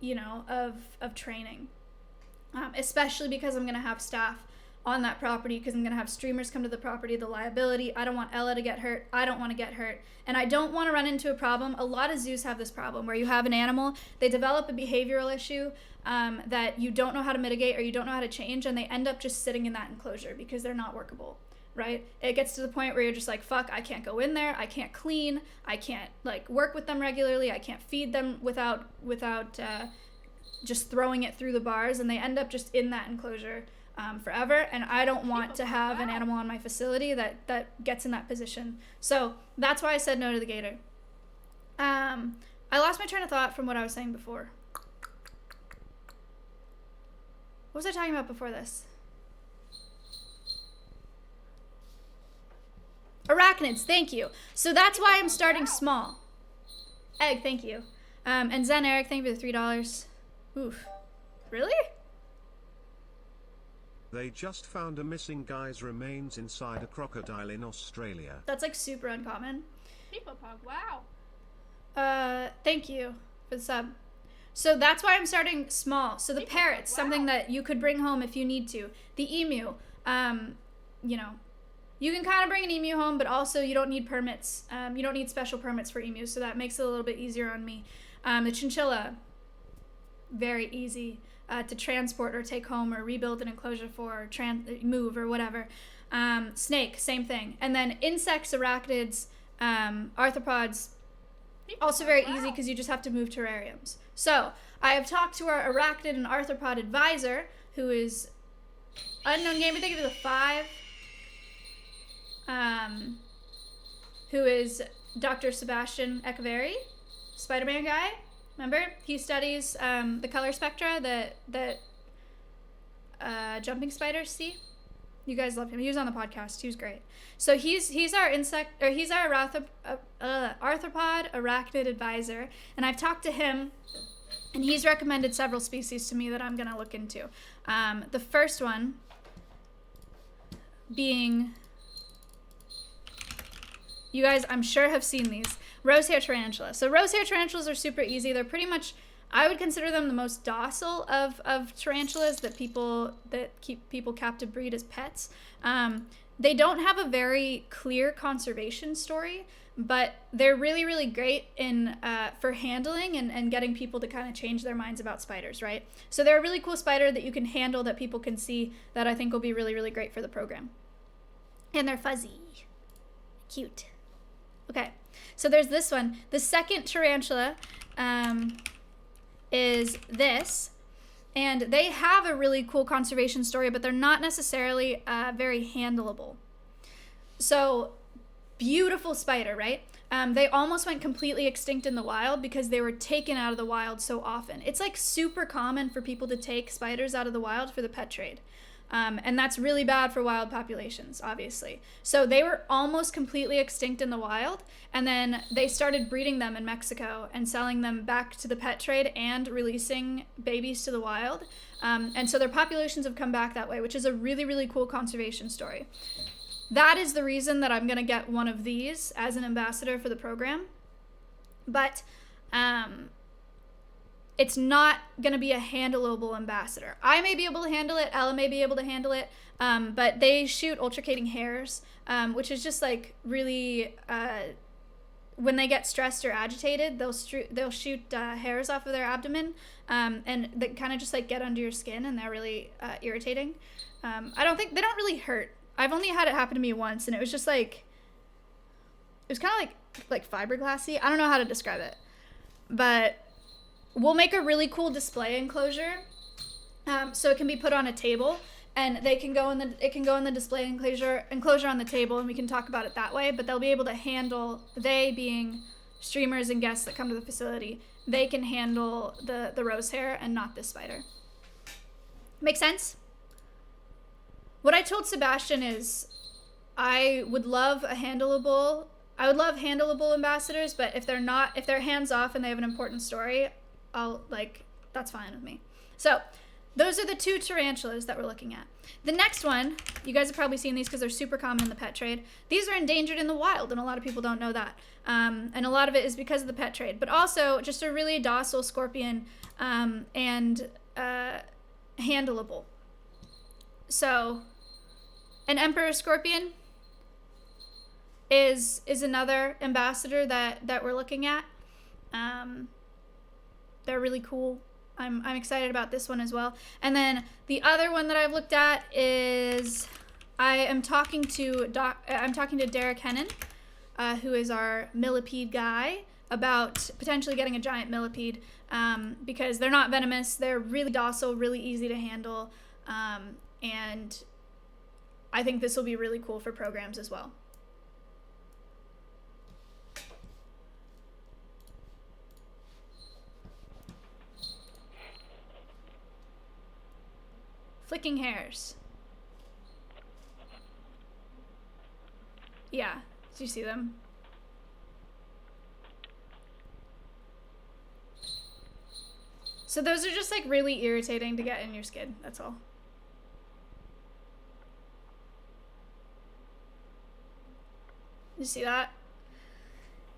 you know, of training, especially because I'm gonna have staff on that property, because I'm gonna have streamers come to the property, the liability. I don't want Ella to get hurt. I don't want to get hurt, and I don't want to run into a problem. A lot of zoos have this problem where you have an animal, they develop a behavioral issue that you don't know how to mitigate or you don't know how to change, and they end up just sitting in that enclosure because they're not workable. Right? It gets to the point where you're just like, fuck, I can't go in there, I can't clean, I can't like work with them regularly, I can't feed them without just throwing it through the bars, and they end up just in that enclosure forever, and I don't want to have an animal on my facility that gets in that position. So that's why I said no to the gator. I lost my train of thought from what I was saying before. What was I talking about before this? Arachnids, thank you. So that's why I'm starting small. Egg, thank you. And Zen Eric, thank you for the $3. Oof. Really? They just found a missing guy's remains inside a crocodile in Australia. That's like super uncommon. People pug, wow. Thank you for the sub. So that's why I'm starting small. So the parrot's something that you could bring home if you need to. The emu, you know, you can kind of bring an emu home, but also you don't need permits. You don't need special permits for emus, so that makes it a little bit easier on me. The chinchilla, very easy to transport or take home or rebuild an enclosure for, or move or whatever. Snake, same thing. And then insects, arachnids, arthropods, also very easy because you just have to move terrariums. So I have talked to our arachnid and arthropod advisor, who is unknown gamer. Think of it as a 5. Who is Dr. Sebastian Echeverry, Spider-Man guy. Remember? He studies the color spectra that jumping spiders see. You guys love him. He was on the podcast. He was great. So he's our arthropod arachnid advisor, and I've talked to him, and he's recommended several species to me that I'm gonna look into. The first one being, you guys I'm sure have seen these, rosehair tarantula. So rosehair tarantulas are super easy. They're pretty much, I would consider them the most docile of tarantulas that keep people captive breed as pets. They don't have a very clear conservation story, but they're really, really great in for handling and getting people to kind of change their minds about spiders, right? So they're a really cool spider that you can handle, that people can see, that I think will be really, really great for the program. And they're fuzzy. Cute. Okay, so there's this one. The second tarantula is this, and they have a really cool conservation story, but they're not necessarily very handleable. So beautiful spider, right? They almost went completely extinct in the wild because they were taken out of the wild so often. It's like super common for people to take spiders out of the wild for the pet trade. And that's really bad for wild populations, obviously. So they were almost completely extinct in the wild, and then they started breeding them in Mexico and selling them back to the pet trade and releasing babies to the wild. And so their populations have come back that way, which is a really, really cool conservation story. That is the reason that I'm going to get one of these as an ambassador for the program. But it's not going to be a handleable ambassador. I may be able to handle it. Ella may be able to handle it. But they shoot ultracating hares, which is just like really, when they get stressed or agitated, they'll shoot hairs off of their abdomen, and they kind of just like get under your skin, and they're really irritating. They don't really hurt. I've only had it happen to me once, and it was just like, it was kind of like fiberglassy. I don't know how to describe it, but we'll make a really cool display enclosure, so it can be put on a table, and it can go in the display enclosure on the table, and we can talk about it that way. But they'll be able to handle, they being streamers and guests that come to the facility, they can handle the rose hair and not this spider. Make sense? What I told Sebastian is, I would love handleable ambassadors, but if they're hands off and they have an important story, that's fine with me. So those are the 2 tarantulas that we're looking at. The next one, you guys have probably seen these because they're super common in the pet trade. These are endangered in the wild, and a lot of people don't know that. And a lot of it is because of the pet trade, but also just a really docile scorpion, and handleable. So an emperor scorpion is another ambassador that we're looking at. They're really cool. I'm excited about this one as well. And then the other one that I've looked at is, I'm talking to Derek Hennon, who is our millipede guy, about potentially getting a giant millipede, because they're not venomous, they're really docile, really easy to handle, and I think this will be really cool for programs as well. Flicking hairs. Yeah, do you see them? So those are just like really irritating to get in your skin, that's all. You see that?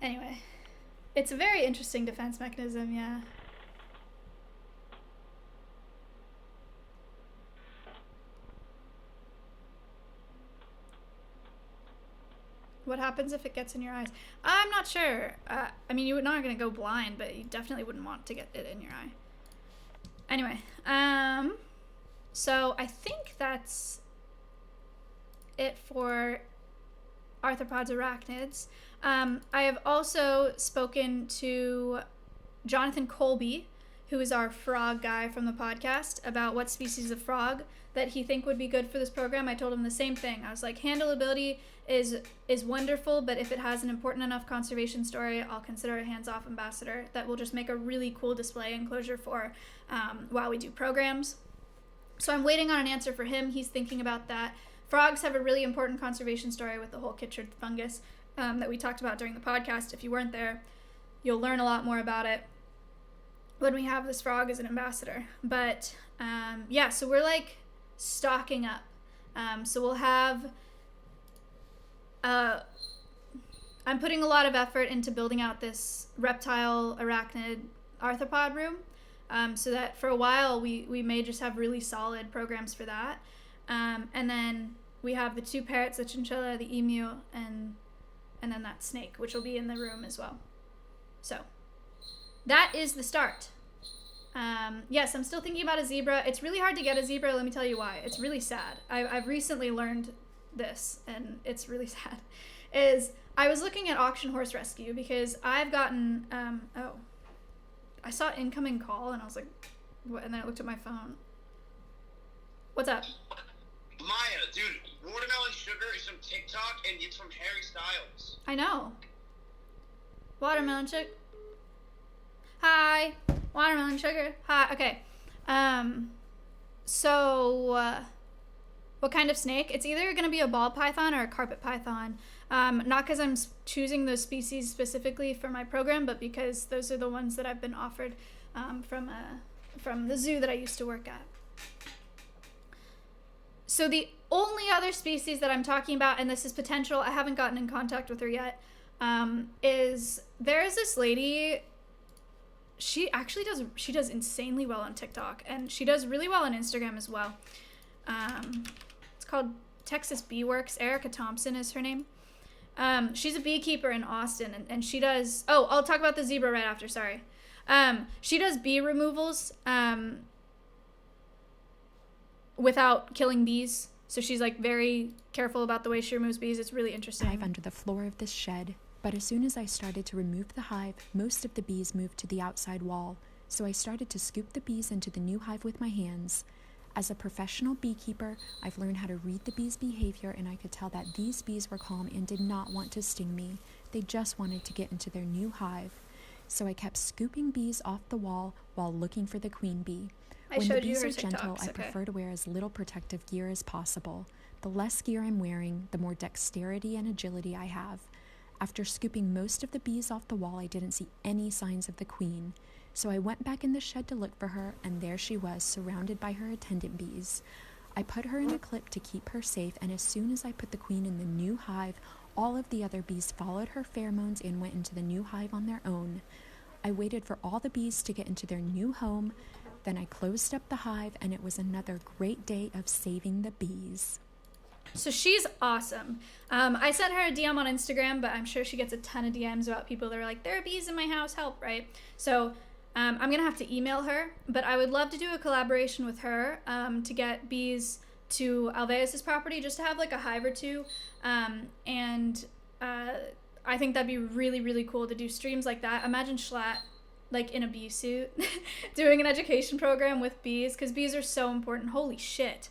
Anyway, it's a very interesting defense mechanism, yeah. What happens if it gets in your eyes? I'm not sure. I mean, you're not gonna go blind, but you definitely wouldn't want to get it in your eye. Anyway, so I think that's it for arthropods arachnids. I have also spoken to Jonathan Colby, who is our frog guy from the podcast, about what species of frog that he think would be good for this program. I told him the same thing. I was like, handleability is wonderful, but if it has an important enough conservation story, I'll consider a hands-off ambassador that will just make a really cool display enclosure for while we do programs. So I'm waiting on an answer for him. He's thinking about that. Frogs have a really important conservation story with the whole chytrid fungus that we talked about during the podcast. If you weren't there, you'll learn a lot more about it when we have this frog as an ambassador. But yeah, so we're like stocking up. So we'll have, I'm putting a lot of effort into building out this reptile arachnid arthropod room, so that for a while we may just have really solid programs for that. And then we have the 2 parrots, the chinchilla, the emu, and then that snake, which will be in the room as well. So that is the start. Yes, I'm still thinking about a zebra. It's really hard to get a zebra. Let me tell you why. It's really sad. I've recently learned this, and it's really sad. Is I was looking at auction horse rescue because I've gotten, oh, I saw incoming call and I was like, what? And then I looked at my phone. What's up? Maya, dude, watermelon sugar is from TikTok and it's from Harry Styles. I know. Watermelon sugar. Hi. Watermelon sugar. Hi. Okay. So, what kind of snake? It's either going to be a ball python or a carpet python. Not because I'm choosing those species specifically for my program, but because those are the ones that I've been offered from the zoo that I used to work at. So the only other species that I'm talking about, and this is potential, I haven't gotten in contact with her yet, is there's this lady. She actually does insanely well on TikTok, and she does really well on Instagram as well. It's called Texas Bee Works. Erica Thompson is her name. She's a beekeeper in Austin, and she does, oh, I'll talk about the zebra right after, sorry. She does bee removals without killing bees. So she's like very careful about the way she removes bees. It's really interesting. Hive under the floor of this shed, but as soon as I started to remove the hive, most of the bees moved to the outside wall. So I started to scoop the bees into the new hive with my hands. As a professional beekeeper, I've learned how to read the bees' behavior, and I could tell that these bees were calm and did not want to sting me. They just wanted to get into their new hive. So I kept scooping bees off the wall while looking for the queen bee. When the bees are gentle, I prefer to wear as little protective gear as possible. The less gear I'm wearing, the more dexterity and agility I have. After scooping most of the bees off the wall, I didn't see any signs of the queen. So I went back in the shed to look for her, and there she was, surrounded by her attendant bees. I put her in a clip to keep her safe, and as soon as I put the queen in the new hive, all of the other bees followed her pheromones and went into the new hive on their own. I waited for all the bees to get into their new home, then I closed up the hive, and it was another great day of saving the bees. So she's awesome. I sent her a DM on Instagram, but I'm sure she gets a ton of DMs about people that are like, there are bees in my house, help, right? So I'm going to have to email her, but I would love to do a collaboration with her to get bees to Alveus' property, just to have like a hive or two. And I think that'd be really, really cool to do streams like that. Imagine Schlatt like in a bee suit doing an education program with bees, because bees are so important. Holy shit.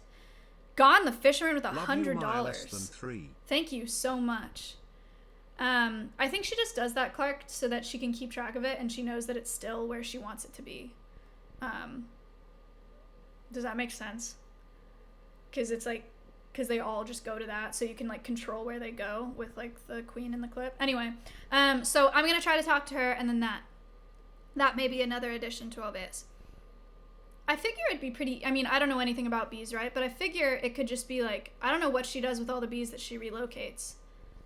Gone the fisherman with $100. Thank you so much. I think she just does that, Clark, so that she can keep track of it and she knows that it's still where she wants it to be. Does that make sense? Because it's like, because they all just go to that, so you can like control where they go with like the queen in the clip. Anyway, so I'm gonna try to talk to her, and then that may be another addition to Alveus. I figure it'd be pretty, I mean, I don't know anything about bees, right? But I figure it could just be like, I don't know what she does with all the bees that she relocates,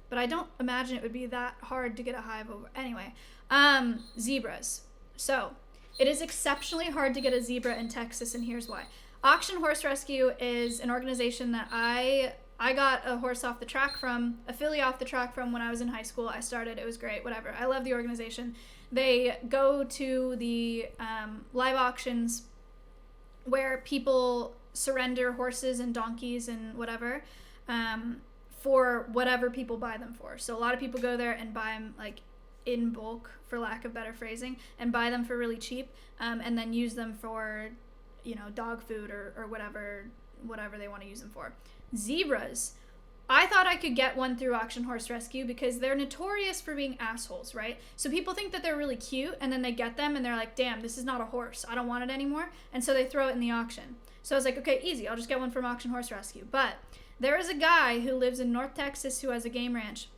but I don't imagine it would be that hard to get a hive over. Anyway, zebras. So it is exceptionally hard to get a zebra in Texas, and here's why. Auction Horse Rescue is an organization that I I got a horse off the track from, a filly off the track from when I was in high school. I started, it was great, whatever. I love the organization. They go to the live auctions where people surrender horses and donkeys and whatever for whatever people buy them for. So a lot of people go there and buy them like in bulk, for lack of better phrasing, and buy them for really cheap, and then use them for, you know, dog food or whatever they want to use them for. Zebras. I thought I could get one through Auction Horse Rescue because they're notorious for being assholes, right? So people think that they're really cute, and then they get them and they're like, damn, this is not a horse. I don't want it anymore. And so they throw it in the auction. So I was like, okay, easy. I'll just get one from Auction Horse Rescue. But there is a guy who lives in North Texas who has a game ranch,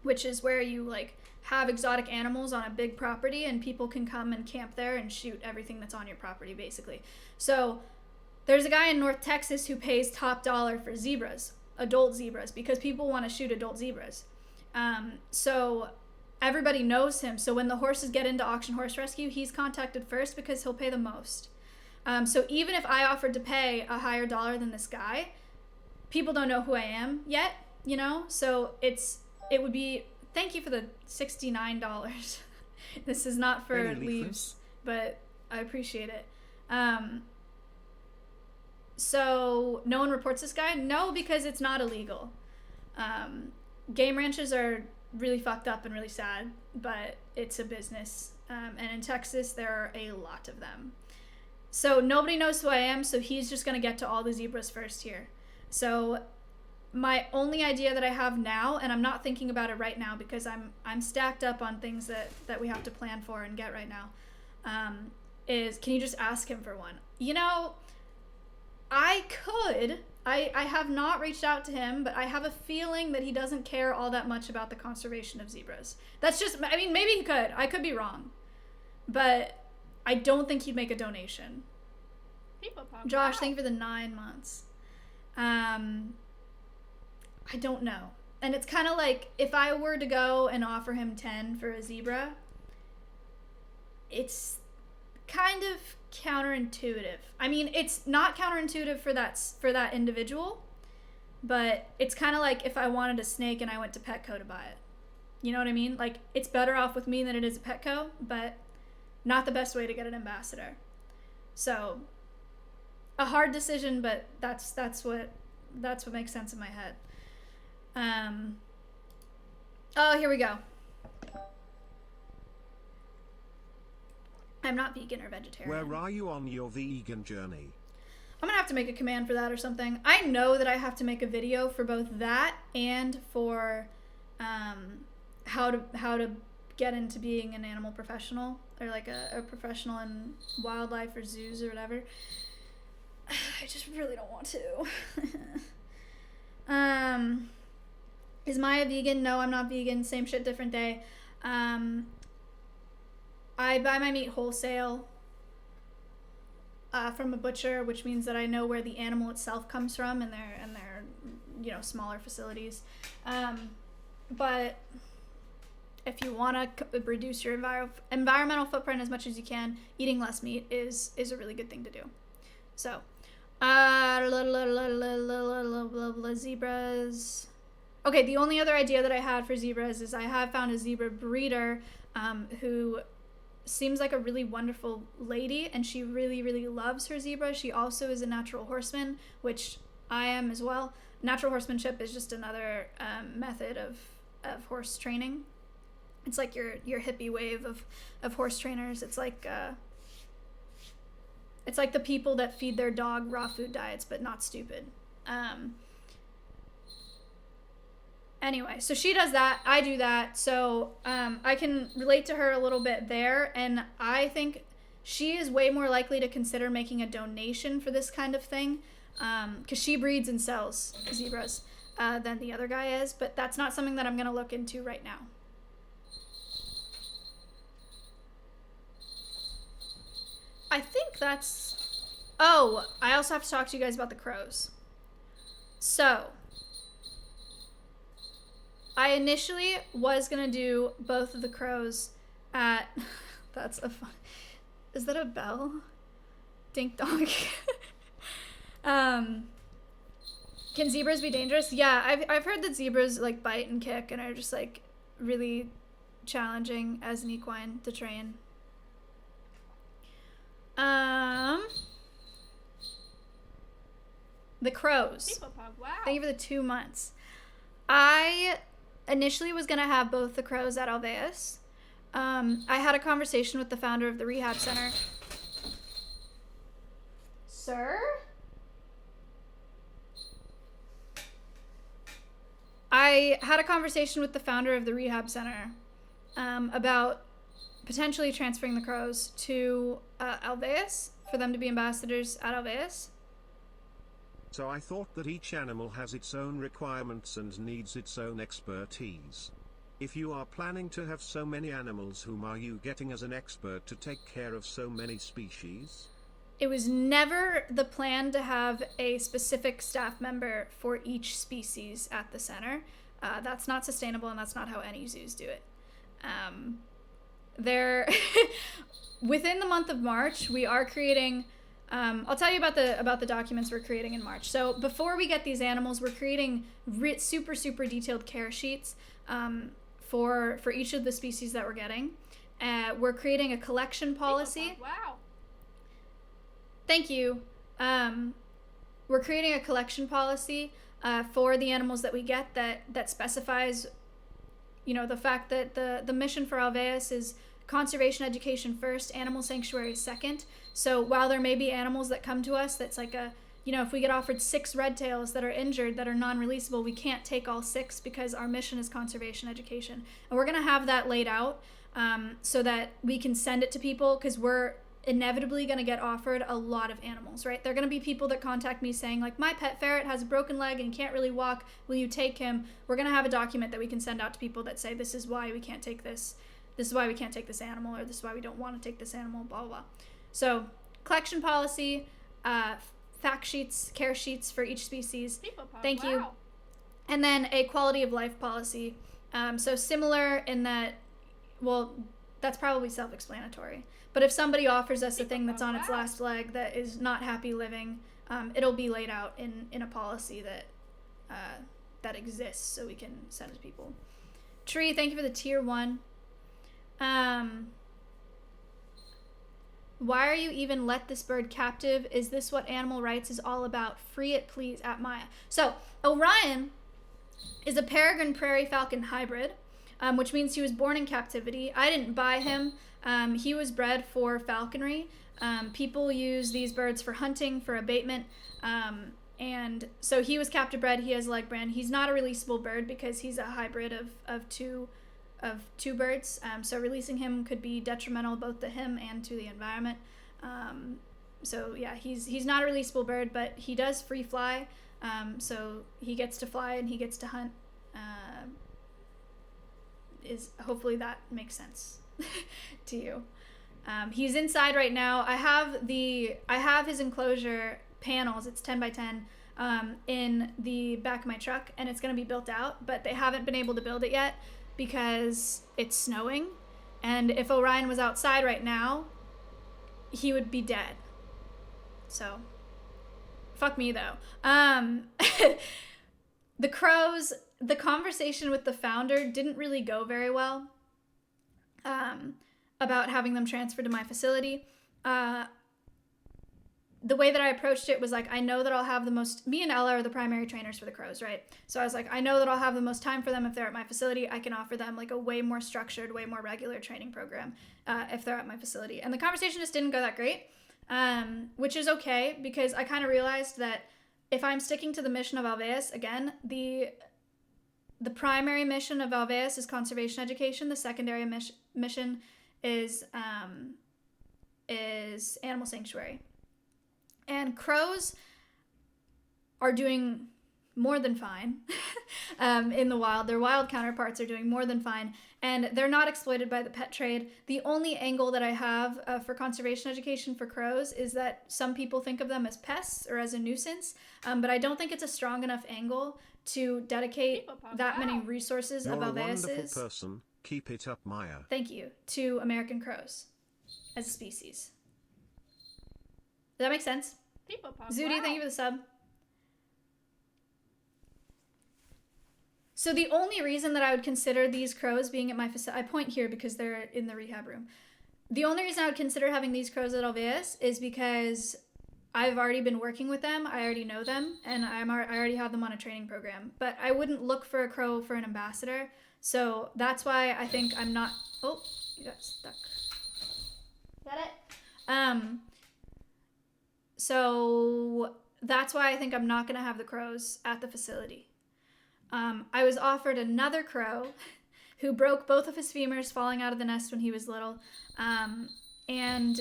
which is where you like have exotic animals on a big property and people can come and camp there and shoot everything that's on your property, basically. So there's a guy in North Texas who pays top dollar for zebras, adult zebras, because people want to shoot adult zebras. So everybody knows him. So when the horses get into Auction Horse Rescue, he's contacted first because he'll pay the most. So even if I offered to pay a higher dollar than this guy, people don't know who I am yet, you know? So it would be, thank you for the $69. This is not for leaves, but I appreciate it. So no one reports this guy? No, because it's not illegal. Game ranches are really fucked up and really sad, but it's a business. And in Texas, there are a lot of them. So nobody knows who I am, so he's just gonna get to all the zebras first here. So my only idea that I have now, and I'm not thinking about it right now because I'm stacked up on things that we have to plan for and get right now, is can you just ask him for one? You know, I could. I have not reached out to him, but I have a feeling that he doesn't care all that much about the conservation of zebras. That's just, I mean, maybe he could. I could be wrong. But I don't think he'd make a donation. Josh, thank you for the 9 months. I don't know. And it's kind of like, if I were to go and offer him 10 for a zebra, it's kind of counterintuitive. I mean, it's not counterintuitive for that individual, but it's kind of like if I wanted a snake and I went to Petco to buy it. You know what I mean? Like, it's better off with me than it is at Petco, but not the best way to get an ambassador. So, a hard decision, but that's what makes sense in my head. Oh, here we go. I'm not vegan or vegetarian. Where are you on your vegan journey? I'm gonna have to make a command for that or something. I know that I have to make a video for both that and for how to get into being an animal professional, or like a professional in wildlife or zoos or whatever. I just really don't want to. Is Maya vegan? No, I'm not vegan. Same shit, different day. I buy my meat wholesale from a butcher, which means that I know where the animal itself comes from, and they're you know, smaller facilities. But if you want to reduce your environmental footprint as much as you can, eating less meat is a really good thing to do. So, zebras. Okay, the only other idea that I had for zebras is I have found a zebra breeder who seems like a really wonderful lady, and she really, really loves her zebra. She also is a natural horseman, which I am as well. Natural horsemanship is just another method of horse training. It's like your hippie wave of horse trainers. It's like the people that feed their dog raw food diets, but not stupid. Anyway, so she does that, I do that, so I can relate to her a little bit there, and I think she is way more likely to consider making a donation for this kind of thing, because she breeds and sells zebras than the other guy is, but that's not something that I'm going to look into right now. I think that's... Oh, I also have to talk to you guys about the crows. So... I initially was gonna do both of the crows at... That's a fun... Is that a bell? Dink donk. Can zebras be dangerous? Yeah, I've heard that zebras like bite and kick and are just like really challenging as an equine to train. The crows. Wow. Thank you for the 2 months. I initially was gonna have both the crows at Alveus. I had a conversation with the founder of the rehab center. Sir? I had a conversation with the founder of the rehab center about potentially transferring the crows to Alveus for them to be ambassadors at Alveus. So I thought that each animal has its own requirements and needs its own expertise. If you are planning to have so many animals, whom are you getting as an expert to take care of so many species? It was never the plan to have a specific staff member for each species at the center. That's not sustainable, and that's not how any zoos do it. Within the month of March, we are creating. I'll tell you about the documents we're creating in March. So before we get these animals, we're creating super detailed care sheets for each of the species that we're getting. We're creating a collection policy. Wow. Thank you. We're creating a collection policy for the animals that we get that specifies, you know, the fact that the mission for Alveus is conservation education first, animal sanctuary second. So while there may be animals that come to us that's like a, you know, if we get offered 6 red tails that are injured, that are non-releasable, we can't take all 6 because our mission is conservation education. And we're going to have that laid out so that we can send it to people, because we're inevitably going to get offered a lot of animals, right? There are going to be people that contact me saying like, my pet ferret has a broken leg and can't really walk. Will you take him? We're going to have a document that we can send out to people that say, this is why we can't take this. This is why we can't take this animal, or this is why we don't want to take this animal, blah, blah, blah. So collection policy, fact sheets, care sheets for each species. Thank you. And then a quality of life policy. So similar in that, well, that's probably self-explanatory. But if somebody offers us a thing that's on its last leg that is not happy living, it'll be laid out in a policy that exists so we can send it to people. Tree, thank you for the tier 1. Why are you even let this bird captive? Is this what animal rights is all about? Free it, please, at Maya. So, Orion is a peregrine prairie falcon hybrid, which means he was born in captivity. I didn't buy him. He was bred for falconry. People use these birds for hunting, for abatement. And so he was captive bred. He has leg brand. He's not a releasable bird because he's a hybrid of two birds, so releasing him could be detrimental both to him and to the environment. So yeah, he's not a releasable bird, but he does free fly, so he gets to fly and he gets to hunt. Hopefully that makes sense to you. He's inside right now. I have his enclosure panels. It's 10 by 10 in the back of my truck, and it's going to be built out, but they haven't been able to build it yet because it's snowing, and if Orion was outside right now, he would be dead. So, fuck me though. The crows, the conversation with the founder didn't really go very well about having them transferred to my facility. The way that I approached it was like, I know that I'll have the most, me and Ella are the primary trainers for the crows, right? So I was like, I know that I'll have the most time for them if they're at my facility. I can offer them like a way more structured, way more regular training program if they're at my facility. And the conversation just didn't go that great, which is okay, because I kind of realized that if I'm sticking to the mission of Alveus, again, the primary mission of Alveus is conservation education. The secondary mission is animal sanctuary. And crows are doing more than fine in the wild. Their wild counterparts are doing more than fine, and they're not exploited by the pet trade. The only angle that I have for conservation education for crows is that some people think of them as pests or as a nuisance, but I don't think it's a strong enough angle to dedicate that many resources You're of a Alveus's. wonderful person. Keep it up, Maya. Thank you. To American crows as a species. Does that make sense? Zudi, thank you for the sub. So the only reason that I would consider these crows being at my facility, I point here because they're in the rehab room. The only reason I would consider having these crows at Alveus is because I've already been working with them. I already know them, and I already have them on a training program. But I wouldn't look for a crow for an ambassador. So that's why I think I'm not. Oh, you got stuck. Is that it? So that's why I think I'm not gonna have the crows at the facility. I was offered another crow who broke both of his femurs falling out of the nest when he was little, and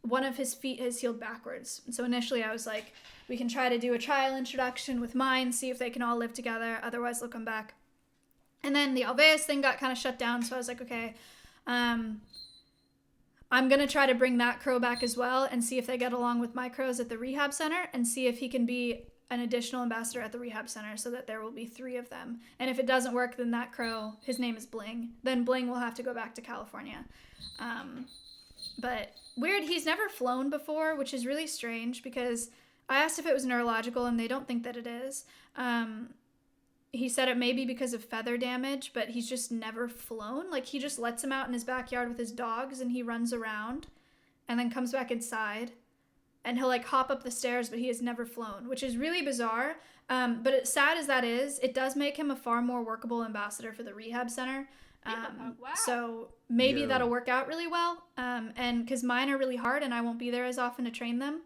one of his feet has healed backwards. So initially I was like, we can try to do a trial introduction with mine, see if they can all live together, otherwise they'll come back. And then the Alveus thing got kind of shut down, so I was like, okay, I'm gonna try to bring that crow back as well and see if they get along with my crows at the rehab center and see if he can be an additional ambassador at the rehab center so that there will be 3 of them. And if it doesn't work, then that crow, his name is Bling. Then Bling will have to go back to California. But weird, he's never flown before, which is really strange because I asked if it was neurological and they don't think that it is. He said it may be because of feather damage, but he's just never flown. Like, he just lets him out in his backyard with his dogs and he runs around and then comes back inside. And he'll like hop up the stairs, but he has never flown, which is really bizarre. But as sad as that is, it does make him a far more workable ambassador for the rehab center. So maybe that'll work out really well. And because mine are really hard and I won't be there as often to train them.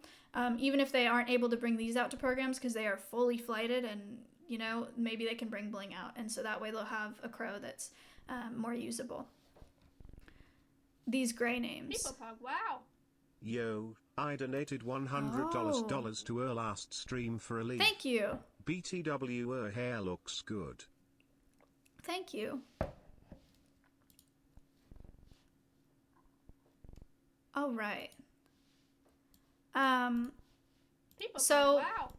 Even if they aren't able to bring these out to programs because they are fully flighted and, you know, maybe they can bring Bling out. And so that way they'll have a crow that's more usable. These gray names. Wow. Yo, I donated $100 to her last stream for a lead. Thank you. BTW, her hair looks good. Thank you. All right. So wow.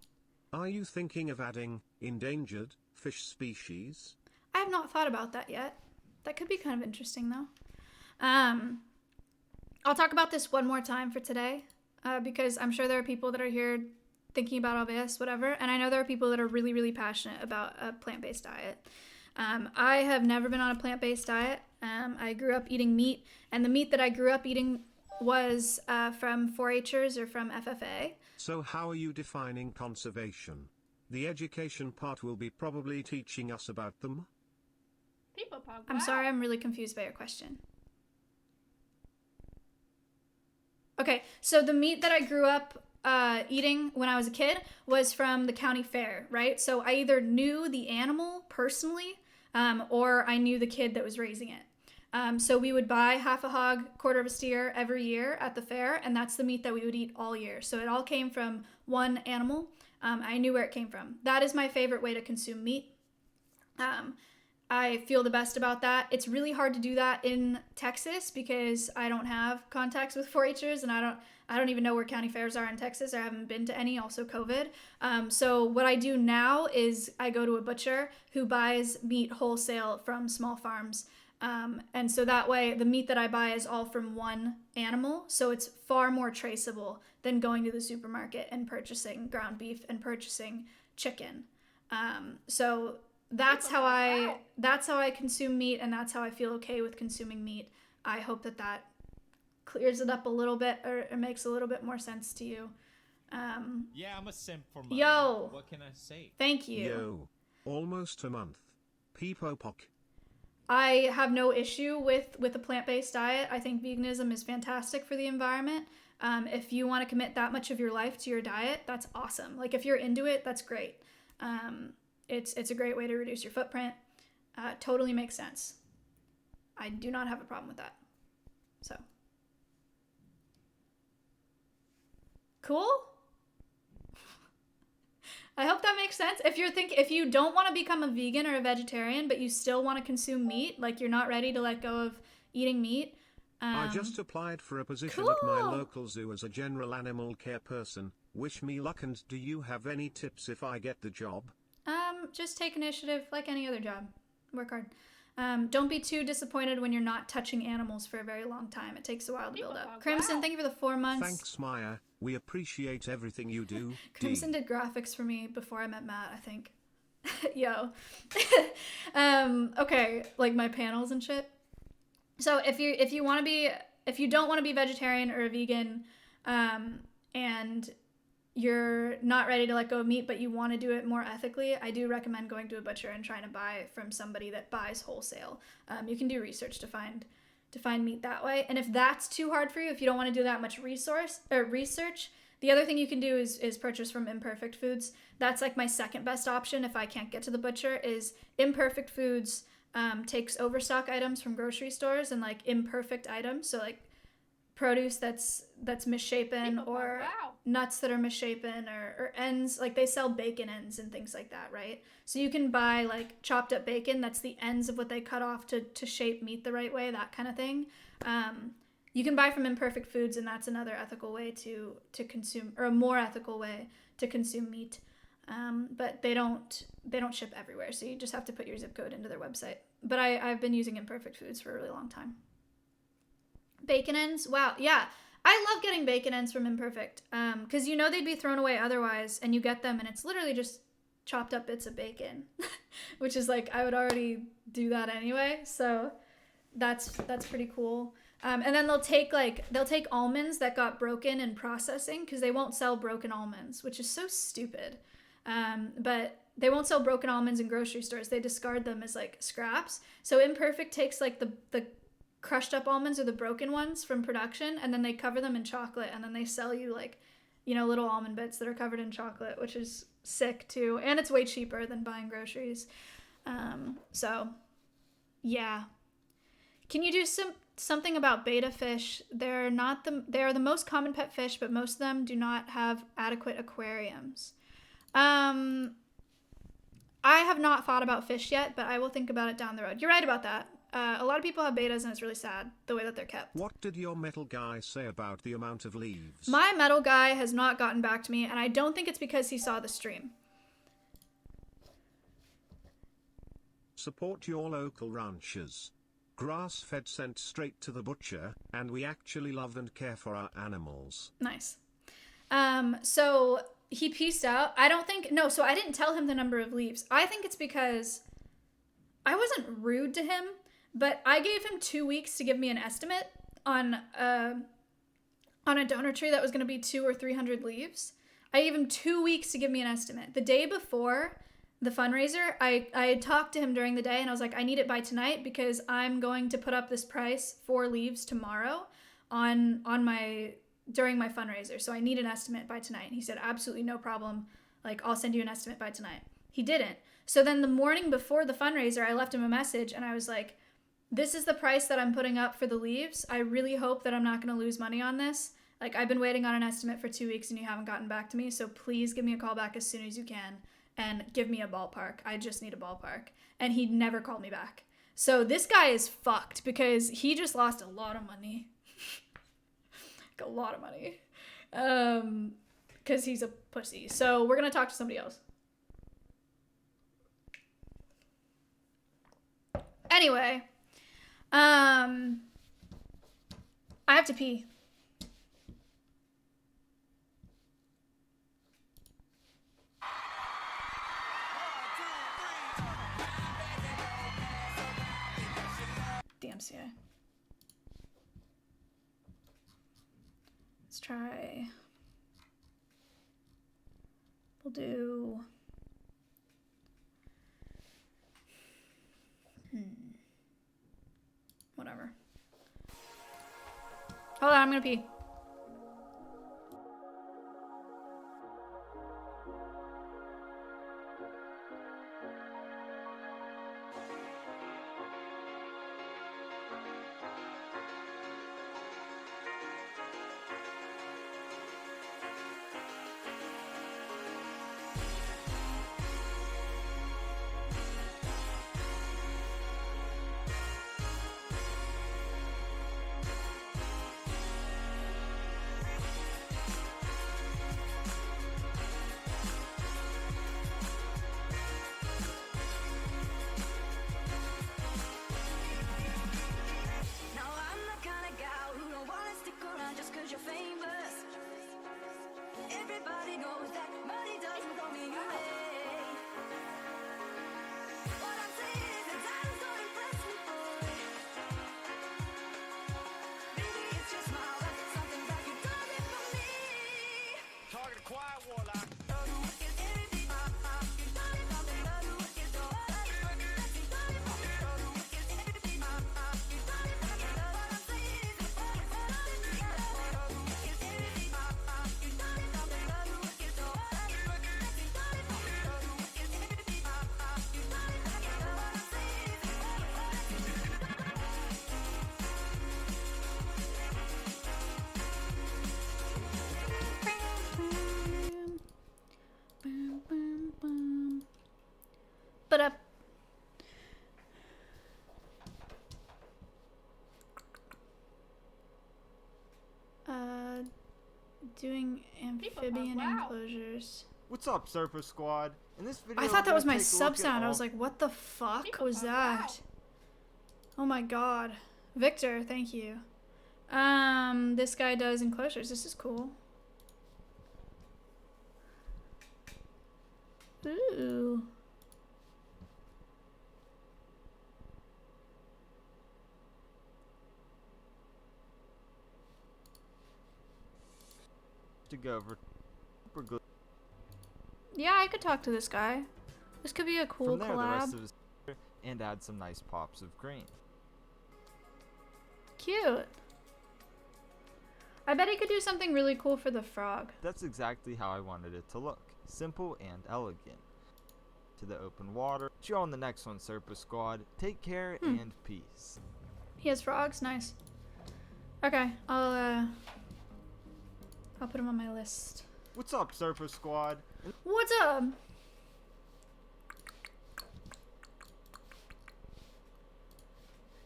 Are you thinking of adding endangered fish species? I have not thought about that yet. That could be kind of interesting though. I'll talk about this one more time for today, because I'm sure there are people that are here thinking about Alveus, whatever, and I know there are people that are really, really passionate about a plant-based diet. I have never been on a plant-based diet. I grew up eating meat, and the meat that I grew up eating was from 4-Hers or from FFA. So how are you defining conservation? The education part will be probably teaching us about them? I'm sorry, I'm really confused by your question. Okay, so the meat that I grew up eating when I was a kid was from the county fair, right? So I either knew the animal personally, or I knew the kid that was raising it. So we would buy half a hog, quarter of a steer every year at the fair, and that's the meat that we would eat all year. So it all came from one animal. I knew where it came from. That is my favorite way to consume meat. I feel the best about that. It's really hard to do that in Texas because I don't have contacts with 4-Hers and I don't even know where county fairs are in Texas. I haven't been to any, also COVID. So what I do now is I go to a butcher who buys meat wholesale from small farms. And so that way the meat that I buy is all from one animal. So it's far more traceable than going to the supermarket and purchasing ground beef and purchasing chicken. So that's how I consume meat, and that's how I feel okay with consuming meat. I hope that clears it up a little bit, or it makes a little bit more sense to you. Yeah, I'm a simp for money. Yo. What can I say? Thank you. Yo. Almost a month. Peepo Pock. I have no issue with a plant-based diet. I think veganism is fantastic for the environment. If you want to commit that much of your life to your diet, that's awesome. Like, if you're into it, that's great. It's a great way to reduce your footprint. Totally makes sense. I do not have a problem with that. So. Cool? I hope that makes sense. If you don't want to become a vegan or a vegetarian, but you still want to consume meat, like you're not ready to let go of eating meat. I just applied for a position cool. at my local zoo as a general animal care person. Wish me luck, and do you have any tips if I get the job? Just take initiative like any other job. Work hard. Don't be too disappointed when you're not touching animals for a very long time. It takes a while to build up. Crimson, thank you for the 4 months. Thanks, Maya. We appreciate everything you do. Crimson did graphics for me before I met Matt, I think. Yo. Okay, like my panels and shit. So if you don't want to be vegetarian or a vegan, and you're not ready to let go of meat, but you want to do it more ethically, I do recommend going to a butcher and trying to buy from somebody that buys wholesale. You can do research to find meat that way. And if that's too hard for you, if you don't want to do that much research, the other thing you can do is purchase from Imperfect Foods. That's like my second best option if I can't get to the butcher. Is Imperfect Foods takes overstock items from grocery stores and like imperfect items, so like produce that's misshapen, or nuts that are misshapen, or ends, like they sell bacon ends and things like that, right? So you can buy like chopped up bacon that's the ends of what they cut off to shape meat the right way, that kind of thing. You can buy from Imperfect Foods, and that's another ethical way to consume, or a more ethical way to consume meat. But they don't ship everywhere, so you just have to put your zip code into their website. But I've been using Imperfect Foods for a really long time. Bacon ends, wow, yeah. I love getting bacon ends from Imperfect, because you know they'd be thrown away otherwise, and you get them, and it's literally just chopped up bits of bacon, which is like, I would already do that anyway, so that's pretty cool. And then they'll take almonds that got broken in processing, because they won't sell broken almonds, which is so stupid. But they won't sell broken almonds in grocery stores. They discard them as like scraps. So Imperfect takes like the crushed up almonds or the broken ones from production, and then they cover them in chocolate, and then they sell you like, you know, little almond bits that are covered in chocolate, which is sick too. And it's way cheaper than buying groceries. So yeah. Can you do something about betta fish? They are the most common pet fish, but most of them do not have adequate aquariums. I have not thought about fish yet, but I will think about it down the road. You're right about that. A lot of people have bettas, and it's really sad the way that they're kept. What did your metal guy say about the amount of leaves? My metal guy has not gotten back to me, and I don't think it's because he saw the stream. Support your local ranchers. Grass-fed sent straight to the butcher, and we actually love and care for our animals. Nice. So he pieced out. So I didn't tell him the number of leaves. I think it's because I wasn't rude to him, but I gave him 2 weeks to give me an estimate on a donor tree that was going to be 200 or 300 leaves. I gave him 2 weeks to give me an estimate. The day before the fundraiser, I had talked to him during the day, and I was like, I need it by tonight because I'm going to put up this price for leaves tomorrow during my fundraiser. So I need an estimate by tonight. And he said, absolutely no problem. Like, I'll send you an estimate by tonight. He didn't. So then the morning before the fundraiser, I left him a message, and I was like, this is the price that I'm putting up for the leaves. I really hope that I'm not going to lose money on this. Like, I've been waiting on an estimate for 2 weeks, and you haven't gotten back to me. So please give me a call back as soon as you can. And give me a ballpark. I just need a ballpark. And he never called me back. So this guy is fucked because he just lost a lot of money. Like a lot of money. Because he's a pussy. So we're going to talk to somebody else. Anyway. I have to pee. DMCA. Let's try. We'll do. Whatever. Hold on, I'm gonna pee. but up. Doing amphibian enclosures. What's up, Surfer Squad? In this video, I thought that was my take a sub look at sound. I all- was like, what the fuck was that? Oh my god. Victor, thank you. This guy does enclosures. This is cool. Ooh. to go over. Super good. Yeah, I could talk to this guy. This could be a cool From there, the rest collab. of his and add some nice pops of green. Cute. I bet he could do something really cool for the frog. That's exactly how I wanted it to look. Simple and elegant. To the open water. See you on the next one, Serpa Squad. Take care and peace. He has frogs? Nice. Okay, I'll put him on my list. What's up, Surfer Squad? What's up?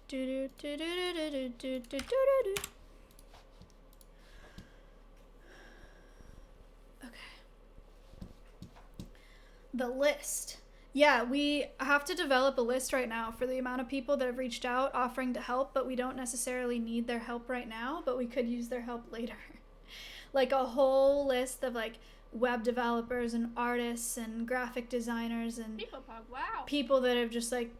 Do do do do do do do do do. Okay. The list. Yeah, we have to develop a list right now for the amount of people that have reached out offering to help, but we don't necessarily need their help right now, but we could use their help later. Like a whole list of like web developers and artists and graphic designers and people that have just like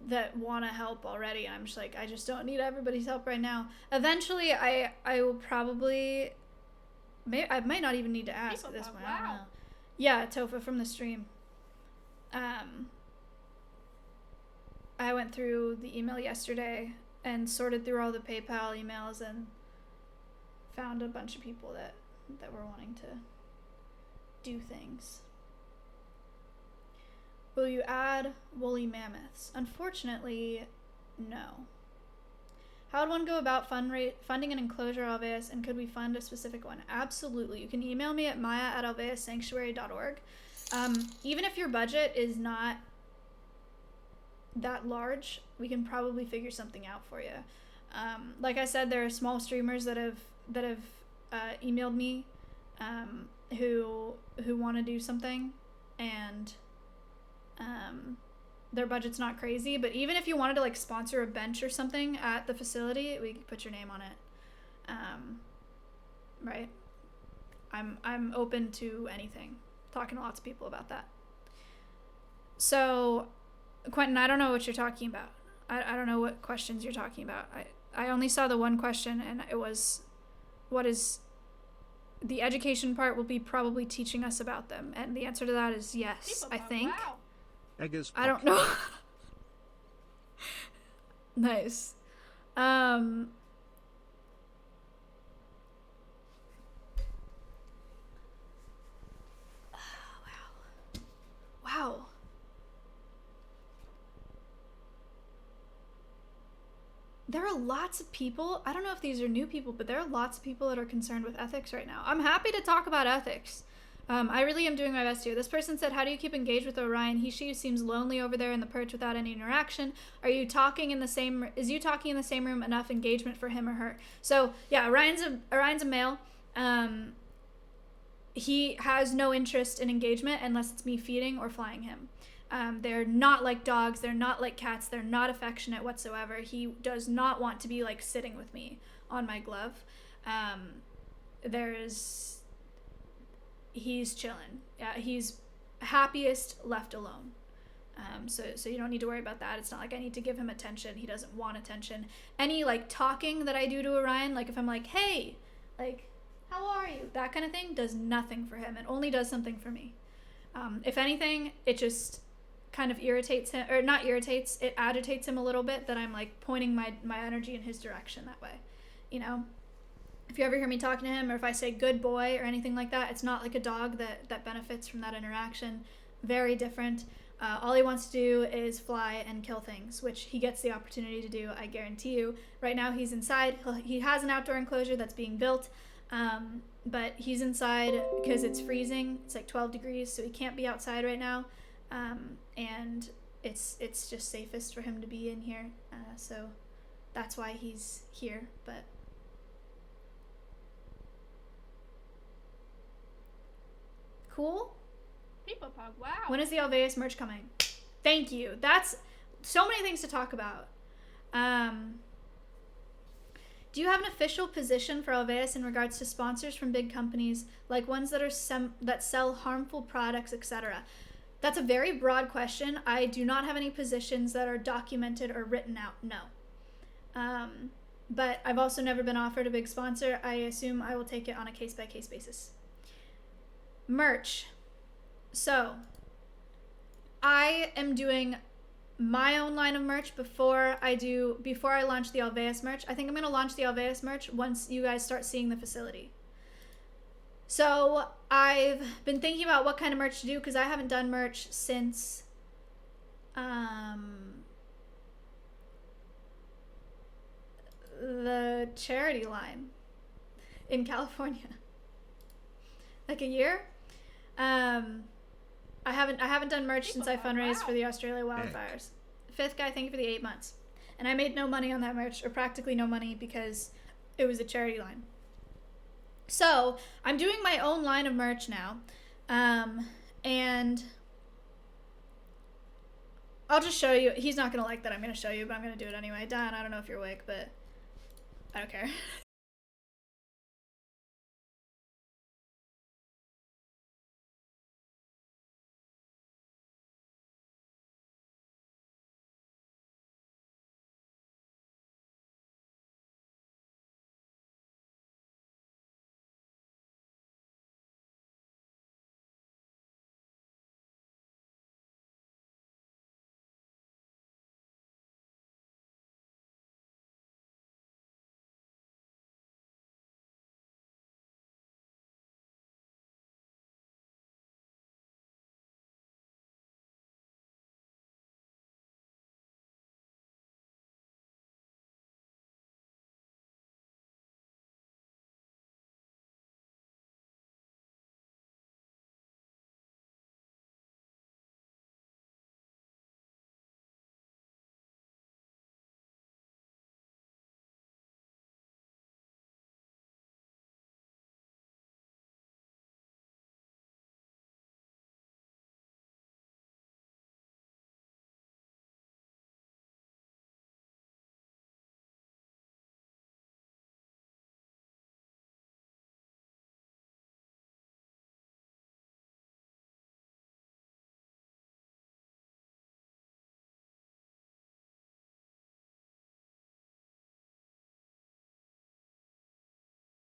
that want to help already. And I'm just like, I just don't need everybody's help right now. Eventually I will probably, I might not even need to ask at this point. I don't know. Yeah, Tofa from the stream. I went through the email yesterday and sorted through all the PayPal emails and found a bunch of people that were wanting to do things. Will you add woolly mammoths? Unfortunately, no. How would one go about funding an enclosure at Alveus, and could we fund a specific one? Absolutely. You can email me at maya@alveussanctuary.org. Even if your budget is not that large, we can probably figure something out for you. Like I said, there are small streamers that have emailed me who want to do something, and their budget's not crazy. But even if you wanted to like sponsor a bench or something at the facility, we could put your name on it. Right? I'm open to anything. Talking to lots of people about that. So, Quentin, I don't know what you're talking about. I don't know what questions you're talking about. I only saw the one question, and it was, what is the education part will be probably teaching us about them, and the answer to that is yes, I think. Eggers I don't know. Nice. Wow. There are lots of people, I don't know if these are new people, but there are lots of people that are concerned with ethics right now. I'm happy to talk about ethics. I really am doing my best here. This person said, how do you keep engaged with Orion? She seems lonely over there in the perch without any interaction. Is you talking in the same room enough engagement for him or her? So yeah, Orion's a male. He has no interest in engagement unless it's me feeding or flying him. They're not like dogs. They're not like cats. They're not affectionate whatsoever. He does not want to be like sitting with me on my glove. He's chilling. Yeah, he's happiest left alone. So you don't need to worry about that. It's not like I need to give him attention. He doesn't want attention. Any like talking that I do to Orion, like if I'm like, hey, like, how are you? That kind of thing does nothing for him. It only does something for me. If anything, it just kind of irritates him, or not irritates, it agitates him a little bit that I'm like pointing my energy in his direction that way. You know? If you ever hear me talking to him, or if I say good boy or anything like that, it's not like a dog that benefits from that interaction. Very different. All he wants to do is fly and kill things, which he gets the opportunity to do, I guarantee you. Right now he's inside. He has an outdoor enclosure that's being built, but he's inside because it's freezing. It's like 12 degrees, so he can't be outside right now. and it's just safest for him to be in here. So that's why he's here. But cool. People pug, wow. When is the Alveus merch coming? Thank you. That's so many things to talk about. Do you have an official position for Alveus in regards to sponsors from big companies, like ones that are that sell harmful products, etc.? That's a very broad question. I do not have any positions that are documented or written out, no. But I've also never been offered a big sponsor. I assume I will take it on a case-by-case basis. Merch. So, I am doing my own line of merch before I launch the Alveus merch. I think I'm going to launch the Alveus merch once you guys start seeing the facility. So I've been thinking about what kind of merch to do because I haven't done merch since the charity line in California. Like a year. I haven't done merch since I fundraised for the Australia wildfires. Fifth guy, thank you for the 8 months. And I made no money on that merch, or practically no money, because it was a charity line. So I'm doing my own line of merch now, and I'll just show you. He's not gonna like that I'm gonna show you, but I'm gonna do it anyway. Dan, I don't know if you're awake, but I don't care.